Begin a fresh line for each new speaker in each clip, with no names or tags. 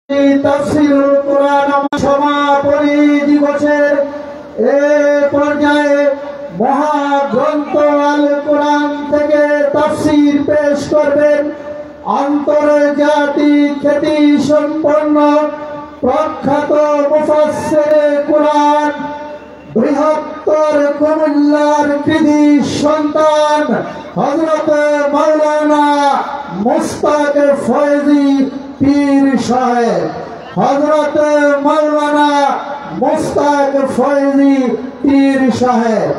তাফসীরুল কুরআন সমাপনী দিবসের এই পর্যায়ে মহাগ্রন্থ আল কোরআন থেকে তাফসীর পেশ করবেন আন্তর্জাতিক খ্যাতি সম্পন্ন প্রখ্যাত মুফাসসিরে কুরআন বৃহত্তর কুমিল্লার কৃতি সন্তান হযরত মাওলানা মুশতাক ফয়জী পীর সাহেব। হযরত মাওলানা মুশতাক ফয়জী পীর সাহেব।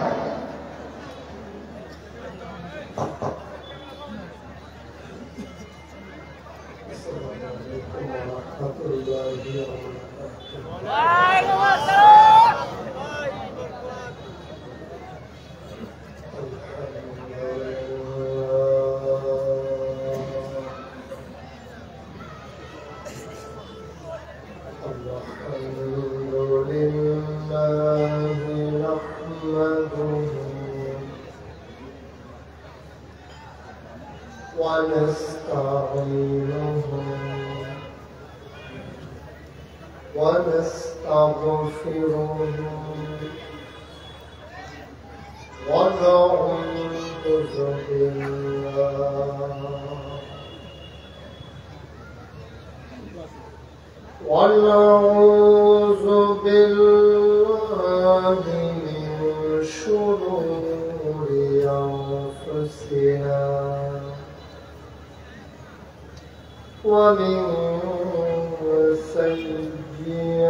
ونستعينه ونستغفره ونعوذ بالله من شرور أنفسنا ومن سيئات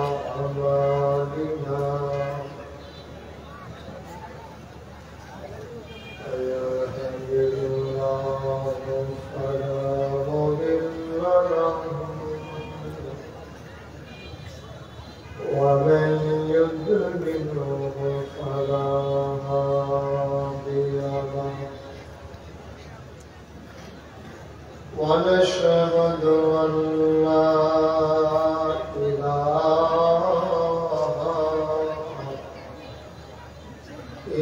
أعمالنا من يهده الله فلا مضل له ومن يضلل فلا هادي له ونشهد أن لا إله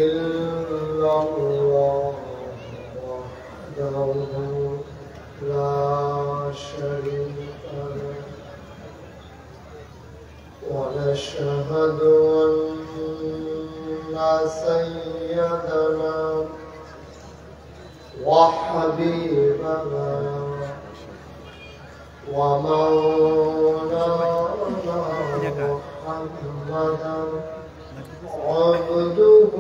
إلا الله وحده لا شريك له ونشهد أن سيدنا وحبيبنا ومولانا محمدا عبده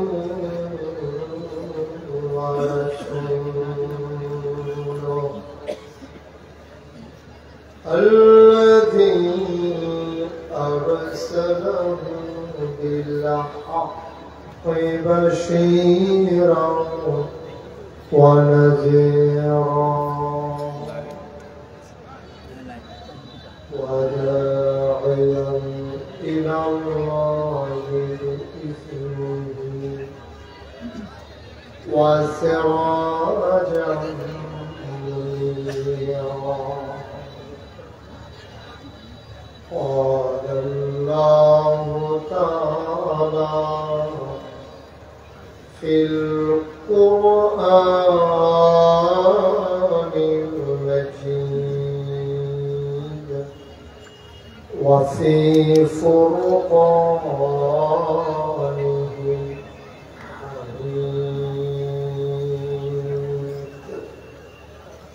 ورسوله الذي أرسله بالحق بشيرا ونذيرا وداعيا إلى الله بإذنه وسراجا منيرا قال الله تعالى في القرآن المجيد وفي فرقانه الحميد.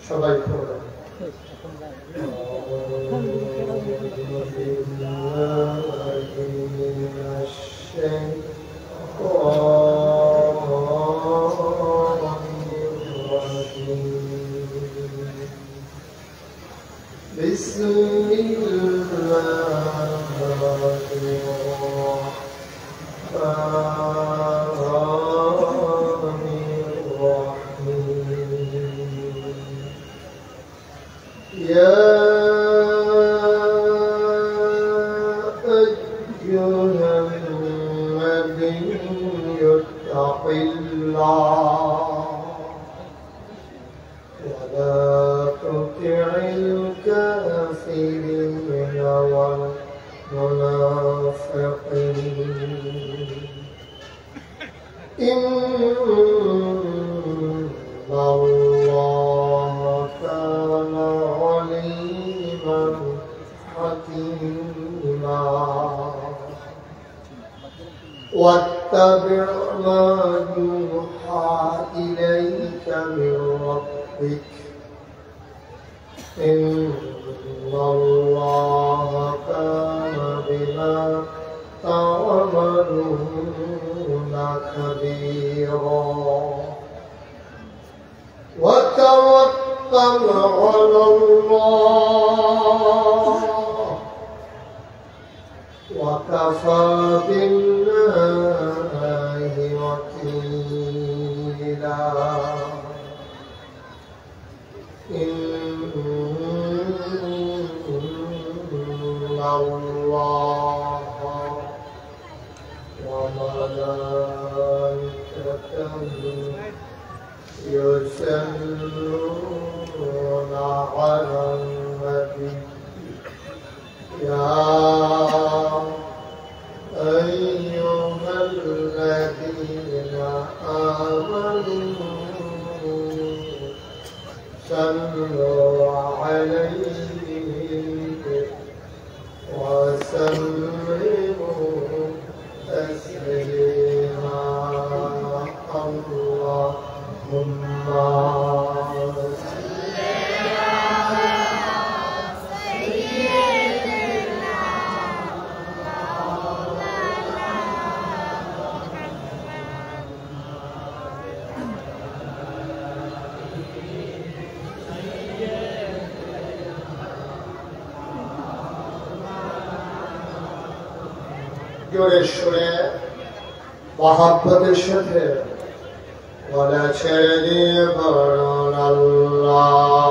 সবাই পড়ো। بسم الله الرحمن الرحيم. يا أيها النبي اتق الله ولا تطع الكافرين والمنافقين إن الله كان عليما يتيما واتبع ما يوحى إليك من ربك إن الله كان بما تعملون خبيرا وتوكل على الله وكفى بالله وكيلا إن الله وملائكته يصلون على النبي يا أيها الذين آمنوا صلوا عليه وسلموا تسليما اللهم জোরে সুরে মহাব্বতের সাথে গলা ছেড়ে দিয়ে বলুন আল্লাহুম্মা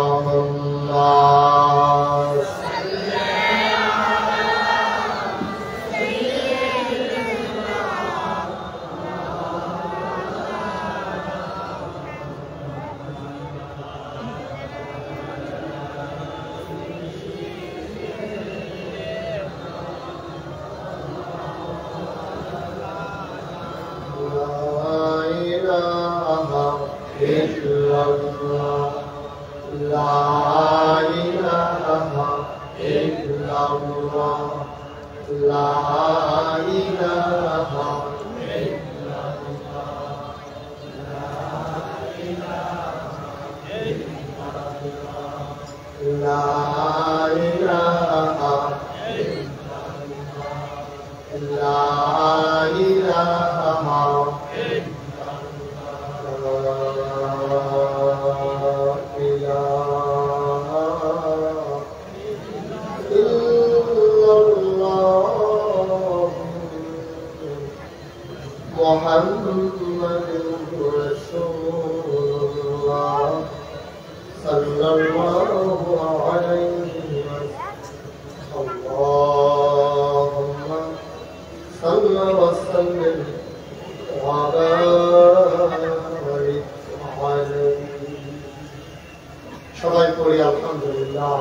সবাই পড়ি আলহামদুলিল্লাহ।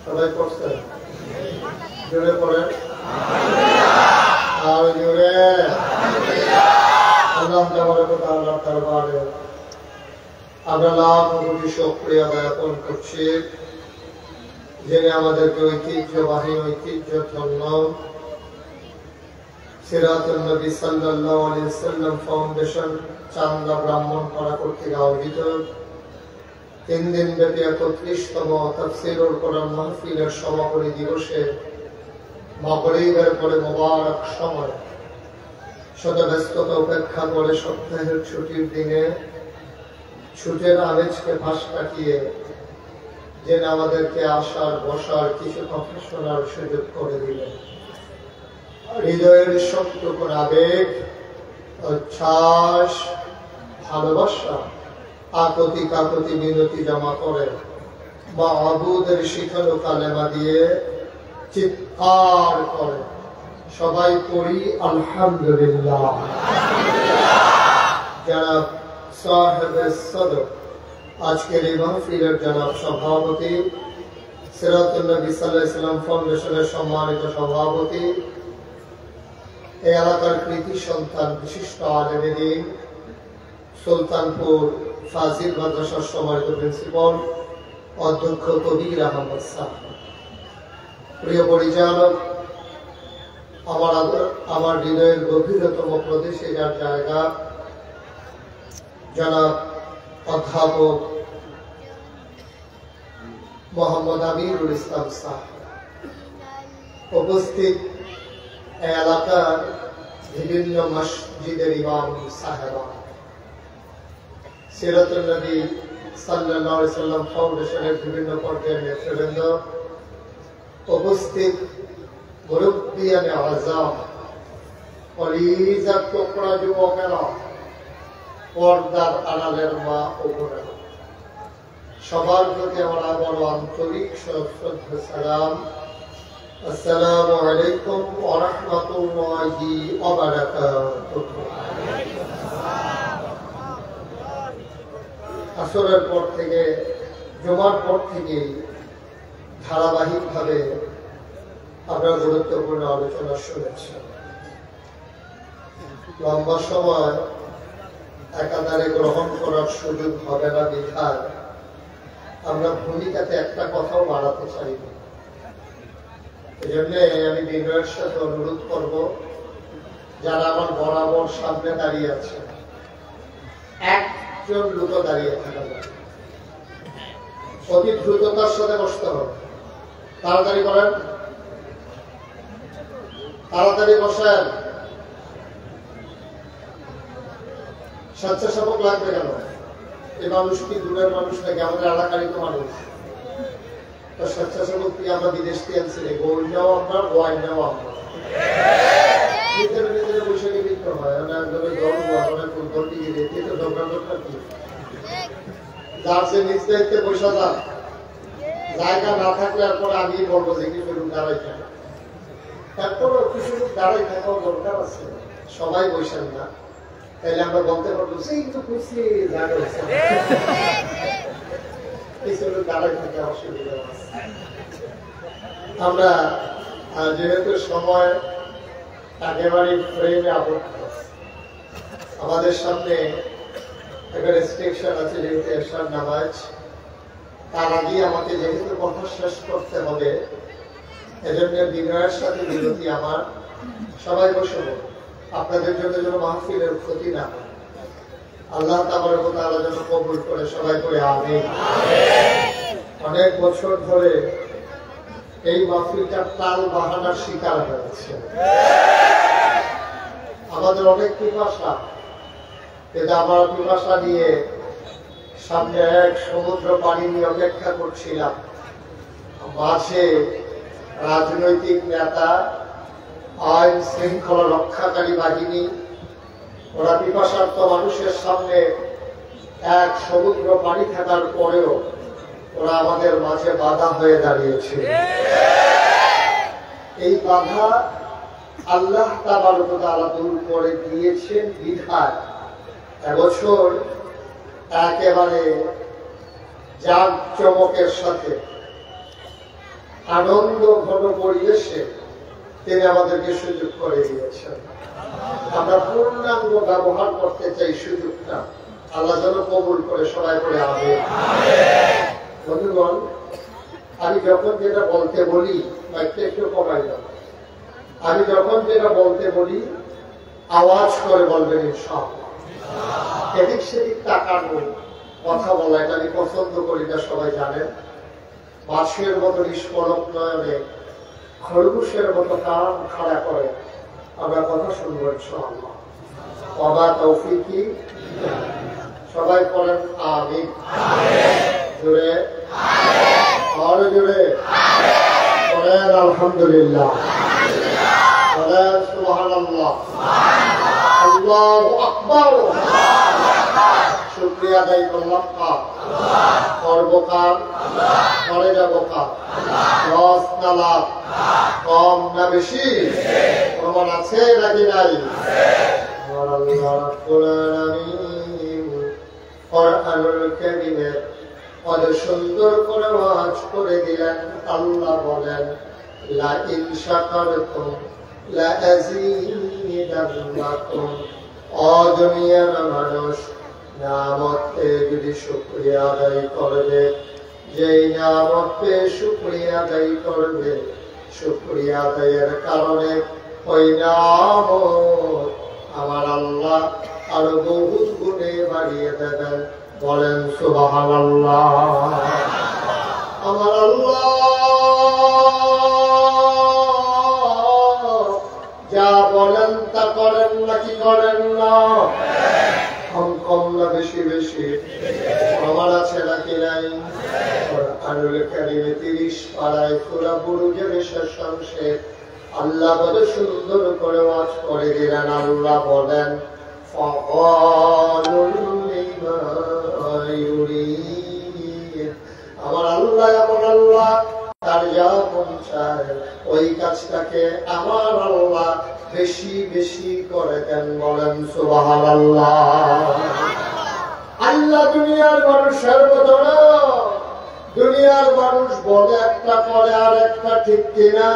সবাই পড়ছে? জোরে পড়েন আর জোরে। আল্লাহ তাআলার দরবারে আমরা লাখ কোটি শুকরিয়া জ্ঞাপন করছি, যিনি আমাদেরকে ঐতিহ্যবাহী ঐতিহ্যধন্য সিরাতুন নবী সাল্লাল্লাহু আলাইহি ওয়াসাল্লাম ফাউন্ডেশন চান্দা ব্রাহ্মণপাড়া কর্তৃক আয়োজিত 3 দিন ব্যাপী 31তম তাফসীরুল কোরআন মাহফিলের সমাপনী দিবসে মাগরিবের পরে মোবারক সময় শত ব্যস্ততা উপেক্ষা করে সপ্তাহের ছুটির দিনে ছুটির আমেজকে ফাঁস কাটিয়ে যিনি আমাদেরকে আসার বসার কিছু কথা শোনার সুযোগ করে দিলেন। হৃদয়ের সবটুকুন আবেগ, উচ্ছ্বাস, ভালোবাসা, আকুতি কাকুতি মিনতি জমা করে বা আবুদের শিখানো কালেমা দিয়ে চিৎকার করে সবাই পড়ি আলহামদুলিল্লাহ। যারা সাহেবে সদর আজকের এই মাহফিলের জনাব সভাপতি, সিরাতুন নবী সাল্লাল্লাহু আলাইহি ওয়াসাল্লাম ফাউন্ডেশনের সম্মানিত সভাপতি, এই এলাকার কৃতি সন্তান বিশিষ্ট আলেমে দ্বীন, সুলতানপুর ফাজিল মাদ্রাসার সম্মানিত প্রিন্সিপাল অধ্যক্ষ কবির আহমদ সাহেব, প্রিয় পরিচালক, আমার হৃদয়ের গভীরতম প্রদেশে যার জায়গা, জনাব অধ্যাপক মোহাম্মদ আমিরুল ইসলাম সাহেব, উপস্থিত এলাকার বিভিন্ন মসজিদের ইমাম সাহেবান, সিরাতুন নবী সাল্লাল্লাহু আলাইহি সাল্লাম ফাউন্ডেশনের বিভিন্ন পর্যায়ের নেতৃবৃন্দ, উপস্থিত মুরব্বিয়ানে আযম, কলিজার টুকরা যুবকেরা, পর্দার আড়ালের মা ও বোনেরা, সবার প্রতি আমার আবার আন্তরিক শ্রদ্ধা সালাম। আসসালামু আলাইকুম ওয়া রাহমাতুল্লাহি ওয়া বারাকাতুহু। আসরের পর থেকে, জুমার পর থেকে ধারাবাহিকভাবে আপনারা গুরুত্বপূর্ণ আলোচনা শুনেছেন। লম্বা সময় একাধারে গ্রহণ করার সুযোগ হবে না বিধায় আমরা ভূমিকাতে একটা কথাও বাড়াতে চাই না। এই জন্য আমি বিনয়ের সাথে অনুরোধ করব, যারা আমার বরাবর সামনে দাঁড়িয়ে আছে, একজন লোক দাঁড়িয়ে থাকা যায়, অতি দ্রুততার সাথে বসতে হবে। তাড়াতাড়ি করেন, তাড়াতাড়ি বসেন। স্বেচ্ছাসেবক লাগবে কেন? এই মানুষ কি দূরের মানুষ নাকি? আমাদের এলাকারই তো মানুষ। স্বেচ্ছাসেবক কি আমরা বিদেশ থেকে আনছি? গোয়াইনাও আমরা, গোয়াইনাও আমরা। ভিতরে ভিতরে বৈশাখী বিক্র হয়, একজনের দল গোয়া ফুটবল টিকে দেখি তো দরকার কি? যার সে নিজ দায়িত্বে বসা যান, জায়গা না থাকলে এরপরে আমি বলবো যে কিছু লোক দাঁড়াই থাকে, তারপরে কিছু লোক দাঁড়াই থাকাও দরকার আছে। সবাই বসেন না, তাইলে আমরা বলতে পারবো সেই তো খুশি জায়গা কিছু লোক দাঁড়াই থাকে, অসুবিধা আছে। আমরা যেহেতু সময় একেবারে ফ্রেমে আবদ্ধ, আমাদের সামনে একটা রেস্ট্রিকশন আছে, যেহেতু এশার নামাজ, তার আগে আমাকে যেহেতু কথা শেষ করতে হবে, এজন্য বিনয়ের সাথে বিরতি আমার। সবাই বসে আপনাদের জন্য যেন মাহফিলের ক্ষতি না হয়, আল্লাহ তাবারক ওয়া তাআলা যেন কবুল করে, সবাই করে আমিন। অনেক বছর ধরে এই মাহফিলটা তাল বাহানার শিকার হয়েছে। আমাদের অনেক পিপাসা, কিন্তু আমার পিপাসা নিয়ে সামনে এক সমুদ্র পানি নিয়ে অপেক্ষা করছিলাম। মাঝে রাজনৈতিক নেতা, আইন শৃঙ্খলা রক্ষাকারী বাহিনী, ওরা পিপাসার্থ মানুষের সামনে এক সমুদ্র পানি থাকার পরেও ওরা আমাদের মাঝে বাধা হয়ে দাঁড়িয়েছে। এই বাধা আল্লাহ তাবারক ওয়া তাআলা দূর করে দিয়েছেন বিধায় এবছর একেবারে জাঁকজমকের সাথে আনন্দ ঘন পরিবেশে তিনি আমাদেরকে সুযোগ করে দিয়েছেন। আমরা পূর্ণাঙ্গ ব্যবহার করতে চাই সুযোগটা, আল্লাহ যেন কবুল করে, সবাই করে আমিন। বন্ধুগণ, আমি যখন যেটা বলতে বলি, একটু কমাই দাও, আমি যখন যেটা বলতে বলি আওয়াজ করে বলবেন ইনশাআল্লাহ। এদিক সেদিক তাকানো, কথা বলা, এটা আমি পছন্দ করি না, সবাই জানেন। মাছের মতো নিষ্কলঙ্ক নয়নে খরগোশের মতো কান খাড়া করে আমরা কথা শুনবো ইনশাআল্লাহ। ওয়া তৌফিকি, সবাই বলেন আমিন। জোরে, আরো জোরে বলেন আলহামদুলিল্লাহ, বলেন সুবহানাল্লাহ, আল্লাহু আকবার। শুকরিয়া আদায় করলাম কার? সর্বকাল করে যাবো কার? রস না লাভ, কম না বেশি? প্রমাণ আছে নাকি নাই? আমার আল্লাহ রাব্বুল আলামিন কোরআনুল কারীমের কত সুন্দর করে ওয়াজ করে দিলেন। আল্লাহ বলেন, লা ইন শাকারতুম লা আযীদান্নাকুম। ও দুনিয়ার মানুষ, নামতে যদি শুকরিয়া আদায় করবে, যেই নামতে শুকরিয়া আদায় করবে শুকরিয়া আদায়ের কারণে ওই নাম আমার আল্লাহ আরো বহু গুণে বাড়িয়ে দেবেন। বলেন সুবহানাল্লাহ। আমার আল্লাহ যা বলেন তা করেন নাকি করেন না? কম না বেশি বেশি? আমার আছে নাকি নাই? কোরআনুল কারীমে 30 পারায় সূরা বুরুজের শেষ অংশে আল্লাহ বলে সুন্দর করে ওয়াজ করে দিলেন। আল্লাহ বলেন আমার আল্লাহ এমন আল্লাহ, তার যা মন চায় ওই কাজটাকে আমার আল্লাহ বেশি বেশি করে দেন। বলেন সুবহানাল্লাহ। আল্লাহ দুনিয়ার মানুষের মতো না। দুনিয়ার মানুষ বলে একটা করে আর একটা, ঠিক কিনা?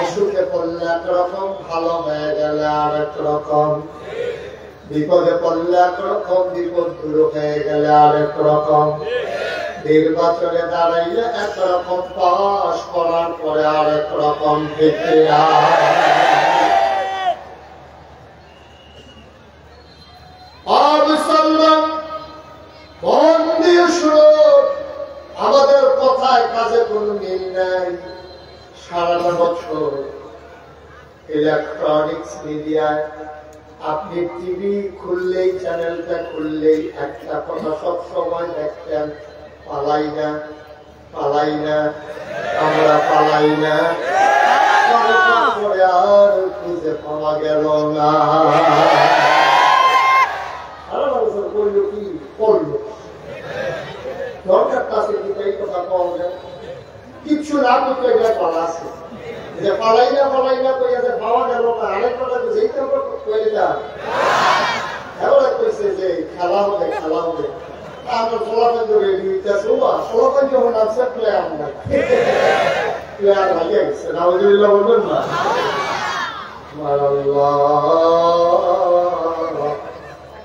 অসুখে পড়লে একরকম, ভালো হয়ে গেলে আর এক রকম, বিপদে পড়লে একরকম, বিপদ দূর হয়ে গেলে আর এক রকম, নির্বাচনে দাঁড়াইলে একরকম, পাশ করার পরে আর এক রকম, ঠিক কিনা? আমাদের কথায় কাজে কোনো মিল নাই। সারাটা বছর ইলেকট্রনিক্স মিডিয়ায় আপনি টিভি খুললেই, চ্যানেলটা খুললেই একটা কথা সব সময় দেখতেন, পালাই না, পালাই না, আমরা পালাই না, পরে আর খুঁজে পাওয়া গেল না। সারা বছর করলো কি করলো, দরকারটা আছে কিন্তু এই কথা পাওয়া যায়। কিচ্ছু না করতে গেলে পালা আছে, যে পালাই না কইয়াছে পাওয়া গেল না। আরেক কথা যেই কইছে যে খেলা হবে, খেলা হবে, আমার ফলাফল রেডি হইতেছে, ফলাফল যখন আছে প্লেয়ার নাই, প্লেয়ার ভাইয়া গেছে। নাউজুবিল্লাহ বলবেন না?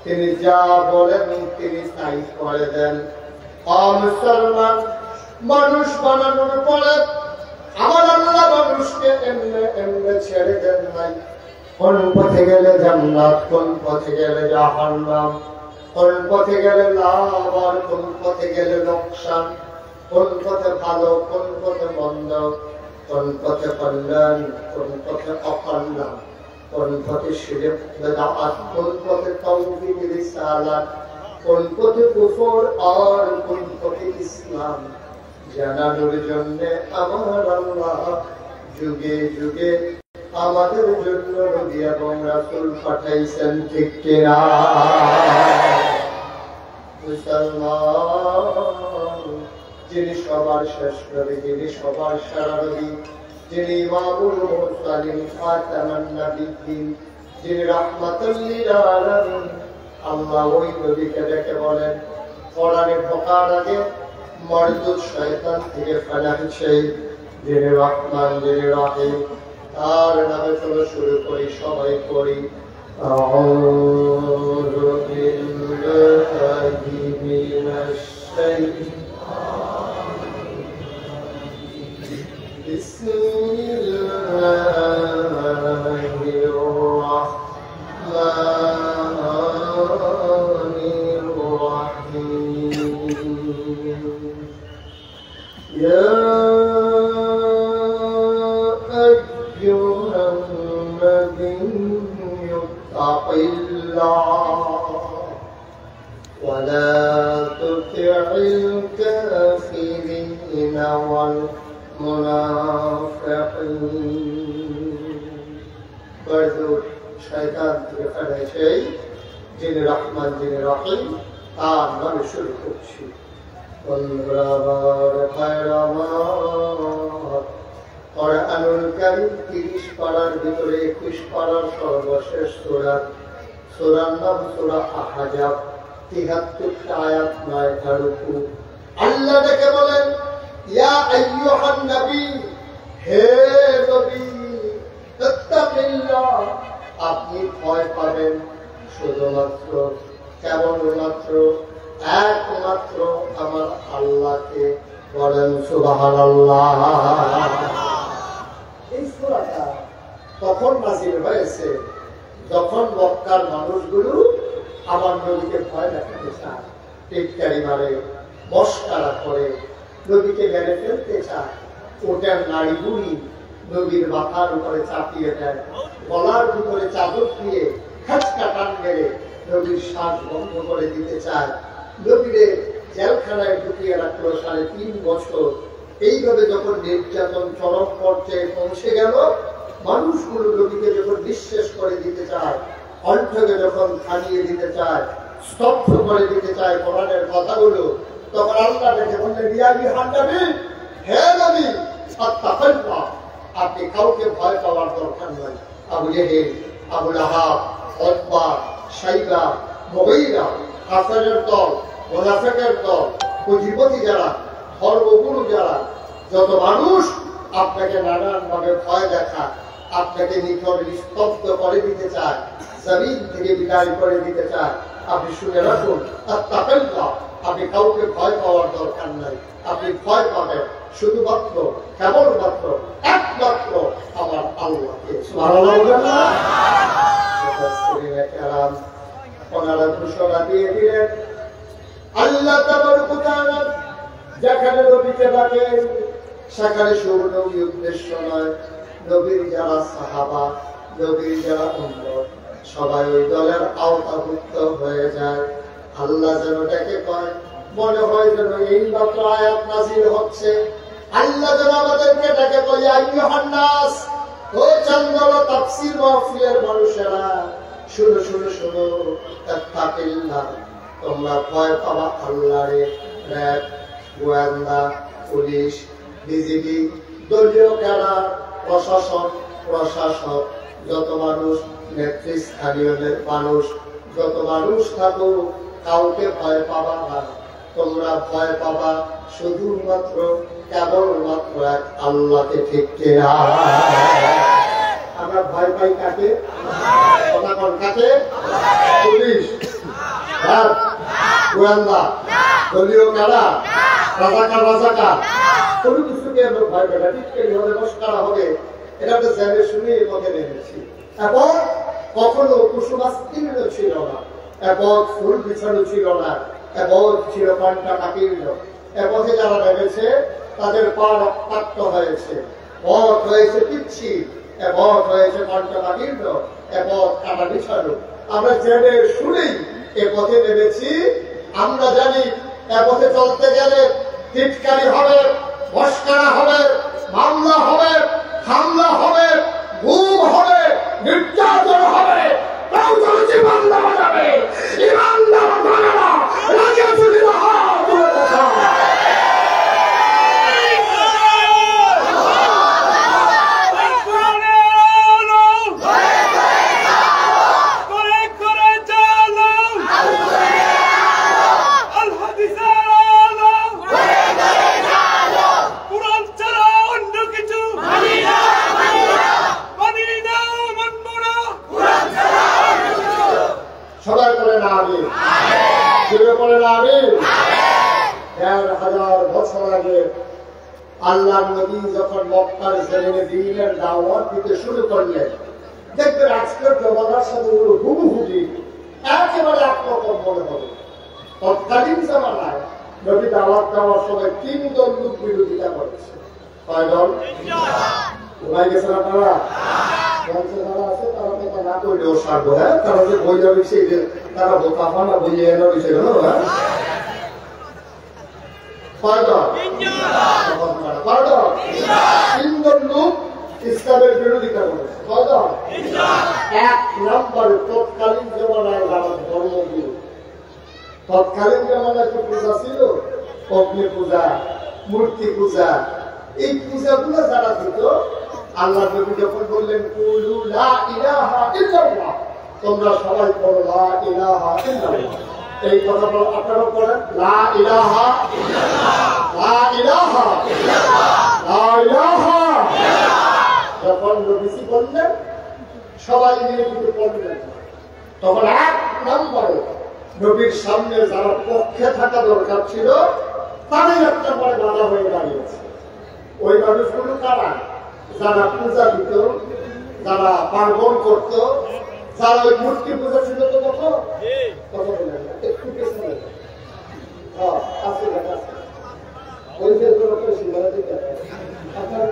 তিনি যা বলেন তিনি তাই করে দেন। মুসলমান মানুষ বানানোর পরে আমার আল্লাহ মানুষকে এমনে এমনে ছেড়ে দেন নাই। কোন পথে গেলে জান্নাত, কোন পথে গেলে জাহান্নাম, কোন পথে গেলে লাভ আর কোন পথে গেলে লোকসান, কোন পথে ভালো কোন পথে মন্দ, কোন পথে কল্যাণ কোন পথে অকল্যাণ, কোন পথে শিরক বিদআত, কোন পথে তাওহীদ রিসালাত, কোন পথে কুফর আর কোন পথে ইসলাম জানানোর জন্য আমার আল্লাহ যুগে যুগে আমাদের জন্য নবী এবং রাসূল পাঠাইছেন, ঠিক কিনা? মুসলমান যিনি সবার শেষ নবী, যিনি সবার সেরা নবী, যিনি ইমামুল মুরসালিন, খাতামান নবিয়্যিন, যিনি রাহমাতুল লিল আলামিন, আল্লাহ ওই নবীকে ডেকে বলেন কোরআনে ঢোকার আগে মরদুদ শয়তান থেকে ফেলাচ্ছে, যিনি রহমান যিনি রহিম, তার নামে চলো শুরু করি, সবাই করি। আউযু বিল্লাহি মিনাশ শাইতানির বিসমিল্লাহির রাহমানির রাহিম। ইয়া ولا تطع الكافرين والمنافقين। বরদুর শয়তান থেকে ফেলেছে, যিনি রহমান যিনি রহিম, তার নামে শুরু করছি। বন্ধুরা ভাইরা আমার, কোরআনুল কারীম 30 পারার ভিতরে 21 পারার সর্বশেষ সূরা, সূরার নাম সূরা আহজাব, 73টা আয়াত, 9টা রুকু। আল্লাহ ডেকে বলেন ইয়া আইয়ুহান নবী, হে নবী, তাত্তাকিল্লাহ, আপনি ভয় পাবেন শুধুমাত্র, কেবলমাত্র, একমাত্র আমার আল্লাহকে। বলেন সুবহানাল্লাহ। কখন নাজিল হয়েছে, যখন মক্কার মানুষগুলো আমার নবীকে ভয় দেখাতে চায়, টিটকারি মারে, মস্কারা করে, নবীকে মেরে ফেলতে চায়, ওটার নাড়িগুড়ি নবীর মাথার উপরে চাপিয়ে দেয়, গলার ভিতরে চাদর দিয়ে খাঁচকা টান মেরে নবীর শ্বাস বন্ধ করে দিতে চায়, নবীরে জেলখানায় ঢুকিয়ে রাখলো 3.5 বছর। এইভাবে যখন নির্যাতন চরম পর্যায়ে পৌঁছে গেল, মানুষগুলো নবীকে যখন নিঃশেষ করে দিতে চায়, কণ্ঠকে যখন থামিয়ে দিতে চায়, স্তব্ধ করে দিতে চায় কোরআনের কথাগুলো, তখন আল্লাহ ডেকে বললেন, ইয়া আইয়ুহান নবী, হে নবী, আত্তাকুল্লাহ, আপনি কাউকে ভয় পাওয়ার দরকার নয়। আবু জেহেল, আবু লাহাব, উতবা, শাইবা, মুগীরা, কাফেরের দল, মুনাফিকের দল, পুঁজিপতি যারা, ধর্মগুরু যারা, যত মানুষ আপনাকে নানানভাবে ভয় দেখায়, আপনাকে নিকট নিস্তব্ধ করে দিতে চায়, জমিন থেকে বিদায় করে দিতে চায়, আপনি শুনে রাখুন, আত্তাকুল্লাহ, আপনি কাউকে ভয় পাওয়ার দরকার নাই। আপনি ভয় পাবেন শুধুমাত্র, কেবলমাত্র, একমাত্র আমার আল্লাহকে। সুবহানাল্লাহ। ওনারা ঘোষণা দিয়ে দিলেন, আল্লাহ তাবারক ওয়া তাআলা যেখানে নবীকে ডাকেন সেখানে শুধু নবী উদ্দেশ্য নয়, নবীর যারা সাহাবা, নবীর যারা উম্মত, সবাই ওই দলের আওতাভুক্ত হয়ে যায়। আল্লাহ যেন ডেকে কয়, মনে হয় যেন এই মাত্র আয়াত নাযিল হচ্ছে। আল্লাহ যেন আমাদেরকে ডেকে কয়, ইয়া আইয়ুহান নাস, ও চন্দন তাফসীর মাহফিলের মানুষেরা, শুনো শুনো শুনো, তাত্তাকিল্লাহ, তোমরা ভয় পাবা আল্লাহরে। র্যাব, গোয়েন্দা, পুলিশ, বিজিবি, দলীয় ক্যাডার, প্রশাসন, প্রশাসক, যত মানুষ, নেতৃস্থানীয় মানুষ, যত মানুষ থাকুক, কাউকে ভয় পাবা না। তোমরা ভয় পাবা শুধুমাত্র, কেবলমাত্র এক আল্লাহকে। ঠিক কিনা? আমরা ভয় পাই কাকে? কাকে? পুলিশ, গোয়েন্দা, দলীয় ক্যাডার, রাজাকার, কোনো কিছুকে আমরা ভয় পাই না। টিটকারি হবে, মস্কারা হবে, এটা তো জেনে শুনে পথে নেমেছি। এবং কখনো কুসুমাস্তীর্ণ ছিল না, এবং ফুল বিছানো ছিল না, এবং ছিল পান্টা কাকীর্ণ। এ পথে যারা নেমেছে তাদের পা রক্তাক্ত হয়েছে, পথ হয়েছে পিচ্ছিল, এ পথ হয়েছে পান্টা কাকীর্ণ, এ পথ কাটা বিছানো। আমরা জেনে শুনেই এ পথে নেমেছি। আমরা জানি এ পথে চলতে গেলে টিটকারি হবে, মস্কারা হবে, মামলা হবে, হামলা হবে, গুম হবে, নির্যাতন হবে, জীবন দেওয়া যাবে। ইমান দেওয়া যাবে না। সবাই বলে না আমি, বলে না আমি। 1000 বছর আগে আল্লাহ নবী যখন মক্কার জমিনে দ্বীনের দাওয়াত দিতে শুরু করলেন, দেখবেন আজকের জমানার সাথে হুবহুবি একেবারে একরকম মনে হবে। তৎকালীন জামানায় নবী দাওয়াত দেওয়ার সময় 3 দল লোক বিরোধিতা করেছে। কয় দল? ঘুমাই গেছেন আপনারা? যারা আছে তারা কথা না করলেও সারবো। হ্যাঁ, তারা যে বইয়া রয়েছে, তারা বোকাফা না বইয়ে এনে রয়েছে গেল। হ্যাঁ, ইসলামের বিরোধিতা করেছে। 1 নম্বরে তৎকালীন জমানায় যারা ধর্মগুরু, তৎকালীন জমানায় তো পূজা ছিল, অগ্নি পূজা, মূর্তি পূজা, এই পূজাগুলো যারা দিত, আল্লাহ নবী যখন বললেন কুলু লা ইলাহা ইল্লাল্লাহ, তোমরা সবাই বলো লা ইলাহা ইল্লাল্লাহ, এই কথা বলো। আপনারা বলেন লা ইলাহা ইল্লাল্লাহ, লা ইলাহা ইল্লাল্লাহ, লা ইলাহা ইল্লাল্লাহ। যখন নবীজি বললেন সবাই মিলে কিন্তু বললেন, তখন 1 নম্বরে নবীর সামনে যারা পক্ষে থাকা দরকার ছিল তারাই একটা পরে বাধা হয়ে দাঁড়িয়েছে। ওই মানুষগুলো কারা? যারা পূজা দিত, যারা পার্বণ করতো, যারা ওই মূর্তি পূজা ছিল, তো কথা বলেন না, একটু পেছনে ওই যে আপনার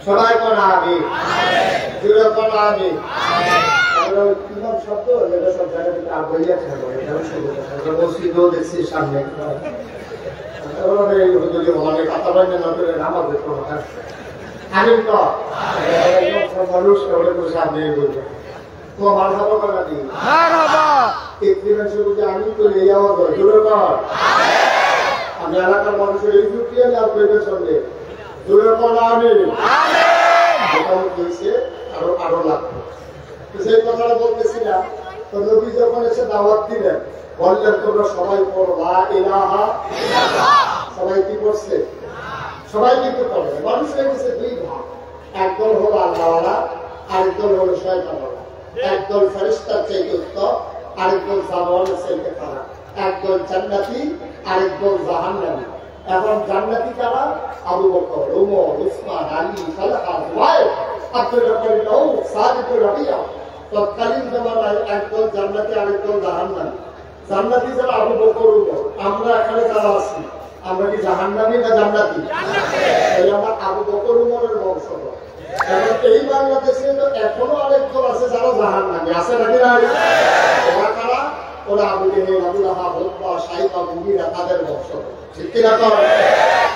সবাই করা আমি জুড়ে করা আমি শব্দ যেটা সব জায়গা থেকে আগ্রহীয়া থাকবো মসজিদও দেখছি সামনে কথা বলেন না করে আমাদের কোনো আমি তো মানুষ সামনে বলবো তোমার মার খাবো করা দিই আমি তো এই আওয়াজ জুড়ে কর আমি এলাকার মানুষের এই যুক্তি আমি আপনাদের সঙ্গে জুড়ে করা আমি আরো লাগবে সেই কথাটা বলতেছি না। তো নবী যখন এসে দাওয়াত দিলেন, বললেন তোমরা সবাই পড়ো লা ইলাহা, সবাই কি করছে? সবাই কিন্তু পড়ে। মানুষ হয়ে গেছে দুই ভাগ, একদল হলো আল্লাহওয়ালা, আরেকদল হলো শয়তানওয়ালা। একদল ফেরেশতার চাইতে উত্তম, আরেকদল জানোয়ারের চাইতে খারাপ। একদল জান্নাতি, আরেকদল জাহান্নামী। এখন জান্নাতি কারা? আবু বকর, ওমর, উসমান, আলী, তালহা, জুবাইর, আব্দুর রহমান আউফ, সাদ ইবনে রাবিয়া। তৎকালীন জামানায় একদল জান্নাতি, আরেকদল জাহান্নামী। জান্নাতি যারা আবু বকর, ওমর। আমরা এখানে যারা আছি, আমরা কি জাহান্নামী না জান্নাতি? এই আমার আবু বকর ওমরের বংশধর। এবং এই বাংলাদেশে তো এখনো আরেকদল আছে যারা জাহান্নামী, আছে নাকি নাই? ওরা কারা? ওরা আবু জেহেল, আবু লাহাব, উতবা, শাইবা, মুগীরা, তাদের বংশধর। ঠিক কিনা কর?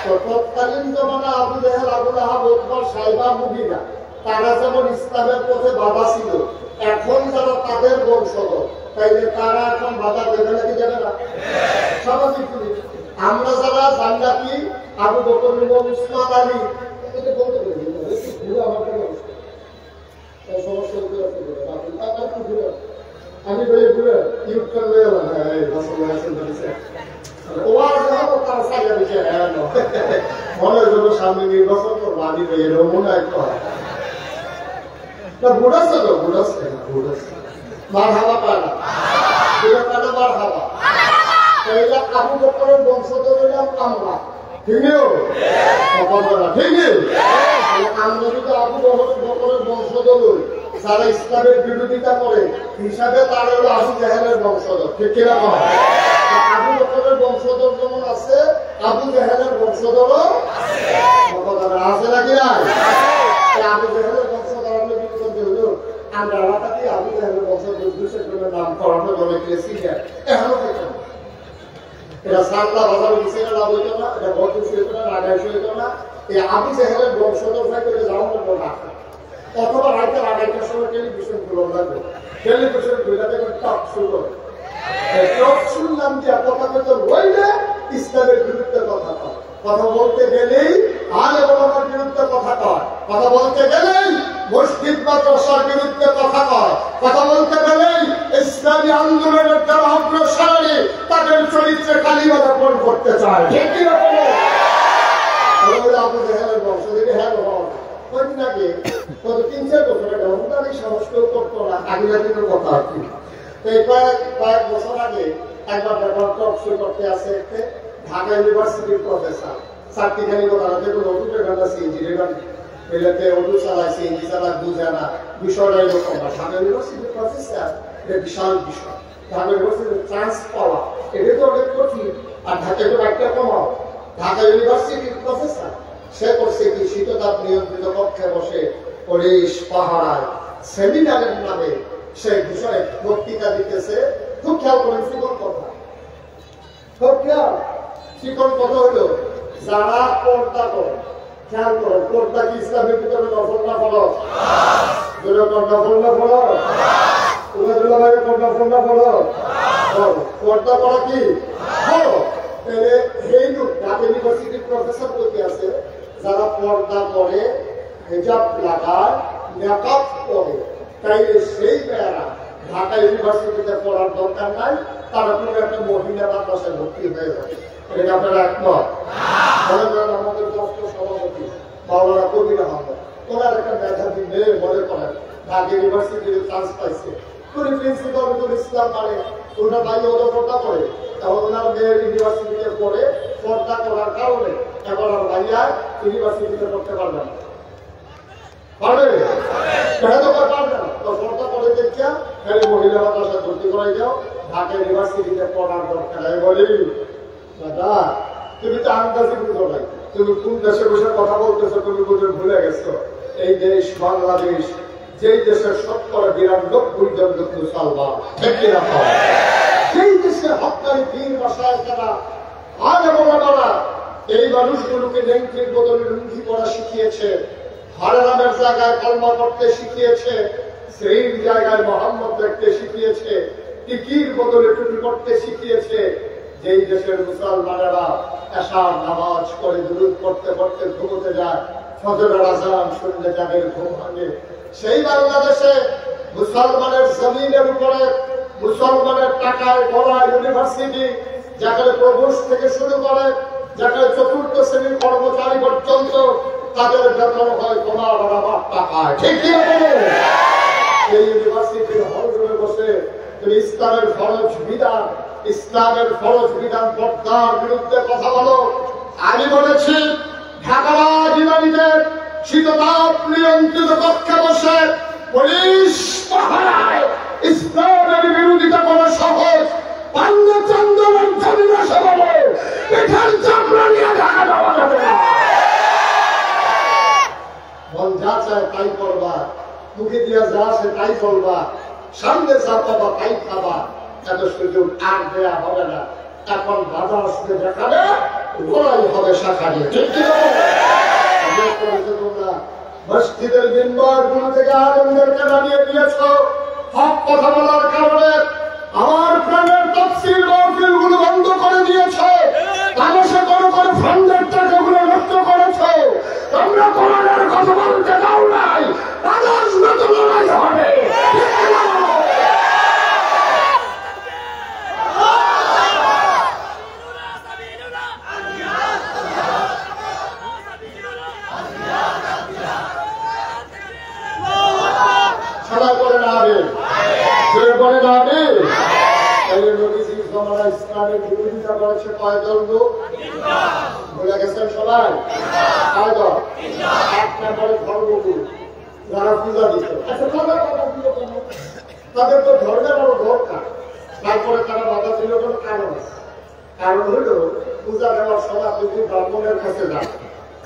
তো তৎকালীন জমানা আবু জেহেল, আবু লাহাব, উতবা, শাইবা, মুগীরা তারা যেমন ইসলামের পথে বাধা ছিল, এখন যারা তাদের বংশধর, তাইলে তারা এখন বাধা দেবে নাকি দেবে না? স্বাভাবিক। আমরা যারা জান্নাতি, আবু বকর, ওমর, উসমান, আলী, এটা বলতে পারি আমি ঘুরে ইউজ করলে মনের জন্য সামনে নির্বাচন করবো, আমি মনে একটা বুড়াচ্ছে তো বুড়াচ্ছে মার হাওয়া পাড়া পাড়া মার হাওয়া। এইটা আবু বকরের বংশধর হইলাম আমরা, ঠিক আমরা যদি আবু বকরের বংশধর হই, যারা ইসলামের বিরোধিতা করে হিসাবে তারা হলো আবু জাহেলের বংশধর। ঠিক কিনা? আবু বকরের বংশধর যেমন আছে, আবু জাহেলের বংশধরও আছে নাকি নাই? আবু জাহেলের বংশধর আমরা এলাকাতে আবু জাহেলের বংশধর দুইশো নাম করানো অনেক এখনো এটা সাল্লা বাজার দিচ্ছে না, লাভ হইতো না, এটা বর্তমান হইতো না, আগাইশ হইতো না। এই আবু জাহেলের বংশধর করে যাওয়ার মতো না, অথবা রাইতে আগাইটার সময় টেলিভিশন গুলো লাগবে, টেলিভিশন গুলো টক শুরু করে টক শুনলাম যে কথা বলতে রইলে ইসলামের বিরুদ্ধে কথা কয়, কথা বলতে গেলেই আলে ওলামার বিরুদ্ধে কথা কয়, কথা বলতে গেলেই মসজিদ মাদ্রাসার বিরুদ্ধে কথা কয়, কথা বলতে গেলেই ইসলামী আন্দোলনের যারা অগ্রসরী তাদের চরিত্রে কালিমা লেপন করতে চায়। ঠিক কি আবু জাহেলের বংশ থেকে হ্যাঁ নাকি কত 3-4 বছর আগে তার এই সাহস কেউ করতো না, আগের দিনের কথা আর কি। তো এই কয়েক বছর আগে একবার ব্যবহার টক শুরু করতে আসে ঢাকা ইউনিভার্সিটির প্রফেসর চারটিখানি কথা যেগুলো সিএনজি এলাকে অটো চালায়, সিএনজি চালায়, বুঝে না বিষয়টা এরকম। ঢাকা ইউনিভার্সিটির প্রফেসর এটা বিশাল বিষয়। ঢাকা ইউনিভার্সিটির চান্স পাওয়া এটা তো অনেক কঠিন, আর ঢাকা একটু একটা কমাও। ঢাকা ইউনিভার্সিটির প্রফেসর সে করছে কি শীততাপ নিয়ন্ত্রিত কক্ষে বসে পরিবেশ পাহারায় সেমিনারের নামে সে বিষয়ে বক্তৃতা দিতেছে। খুব খেয়াল করেন শিকল কথা, খুব খেয়াল শিকল কথা হলো যারা পর্দা করে, খেয়াল করেন পর্দা কি ইসলামের ভিতরে নফল না ফরজ? নফল না ফরজ? পর্দা করা কি ইউনিভার্সিটির প্রফেসর বলতে আছে যারা পর্দা করে, হিজাব লাগায়, মেকআপ করে, তাইলে সেই মেয়েরা ঢাকা ইউনিভার্সিটিতে পড়ার দরকার নাই, তারা কোনো একটা মহিলা মাদ্রাসায় ভর্তি হয়ে যাবে। এটা আপনারা একমত? আমাদের দপ্তর সভাপতি মাওলানা কবির আহমদ, ওনার একটা মেধাবী মেয়ে মনে করেন ঢাকা ইউনিভার্সিটিতে চান্স পাইছে, উনি প্রিন্সিপাল ইসলাম মানে ওনার বাইরে ওদের পর্দা করে, তখন ওনার মেয়ের ইউনিভার্সিটিতে পড়ে পর্দা করার কারণে এখন আর ভাইয়া ইউনিভার্সিটিতে পড়তে পারবে না। পারবে? কেন তো পারবে না? তো পর্দা করে দেখিয়া খালি মহিলা মাদ্রাসা ভর্তি করাই যাও, ঢাকা ইউনিভার্সিটিতে পড়ার দরকার নাই। বলি দাদা তুমি তো আন্দাজি বুঝো নাই, তুমি কোন দেশে বসে কথা বলতেছো তুমি বুঝে ভুলে গেছো। এই দেশ বাংলাদেশ, যেই দেশের ৯৯% লোক মুসলমান, ঠিক কিনা? সেই দেশের হকারি বীর বাসায় তারা আগে বলা এই মানুষগুলোকে নেংটির বদলে লুঙ্গি পরা শিখিয়েছে, হারামের জায়গায় কলমা পড়তে শিখিয়েছে, সেই জায়গায় মোহাম্মদ দেখতে শিখিয়েছে, টিকির বদলে টুপি পড়তে শিখিয়েছে। যেই দেশের মুসলমানেরা এশার নামাজ করে দুরূদ পড়তে পড়তে ঘুমোতে যায়, ফজরের আযান শুনলে যাদের ঘুম ভাঙে, সেই বাংলাদেশে মুসলমানের জমিনের উপরে মুসলমানের টাকায় গড়া ইউনিভার্সিটি, যেখানে প্রভোস্ট থেকে শুরু করে যেখানে চতুর্থ শ্রেণীর কর্মচারী পর্যন্ত তাদের বেতন হয় তোমার আমার টাকায়, ঠিক কি? এই ইউনিভার্সিটির হলরুমে বসে তুমি ইসলামের ফরজ বিধান পর্দার বিরুদ্ধে কথা বলো। আমি বলেছি ঢাকা রাজধানীতে শীততাপ নিয়ন্ত্রিত কক্ষে বসে পুলিশ পাহারায় ইসলামের বিরোধিতা করা সহজ, বাল্যচন্দ্রের জমিবাসে বলে পিঠার চামড়া নিয়ে ঢাকা দেওয়া যাবে না। মন যা চায় তাই করবা, মুখে দিয়া যা আসে তাই চলবা, সামনে যা পাবা তাই খাবা, এত সুযোগ আর দেয়া হবে না। এখন বাধা আসতে দেখাবে, লড়াই হবে শাখারে, ঠিক কি? তোমরা মসজিদের মিম্বার গুলো থেকে আলেমদেরকে নামিয়ে দিয়েছ হক কথা বলার কারণে, আমার প্রাণের তাফসীর মাহফিল গুলো বন্ধ করে দিয়েছ, তামাশা করে ফান্ডের টাকাগুলো নষ্ট করেছ, তোমরা কোরআনের কথা বলতে দাও নাই, আদার্স মতো লড়াই হবে। সবাই করে না হবে, করে না হবে। তাহলে নবীজির জমানায় ইসলামের বিরোধিতা করেছে কয়জন লোক? বলে গেছেন সবাই? কয়জন? এক নম্বরে ধর্মগুরু, যারা পূজা দিত। তাদের তো ধর্মের আরো দরকার, তারপরে তারা বাধা দিল কোন কারণ আছে। কারণ হলো পূজা দেওয়ার সময় যদি ব্রাহ্মণের কাছে যান,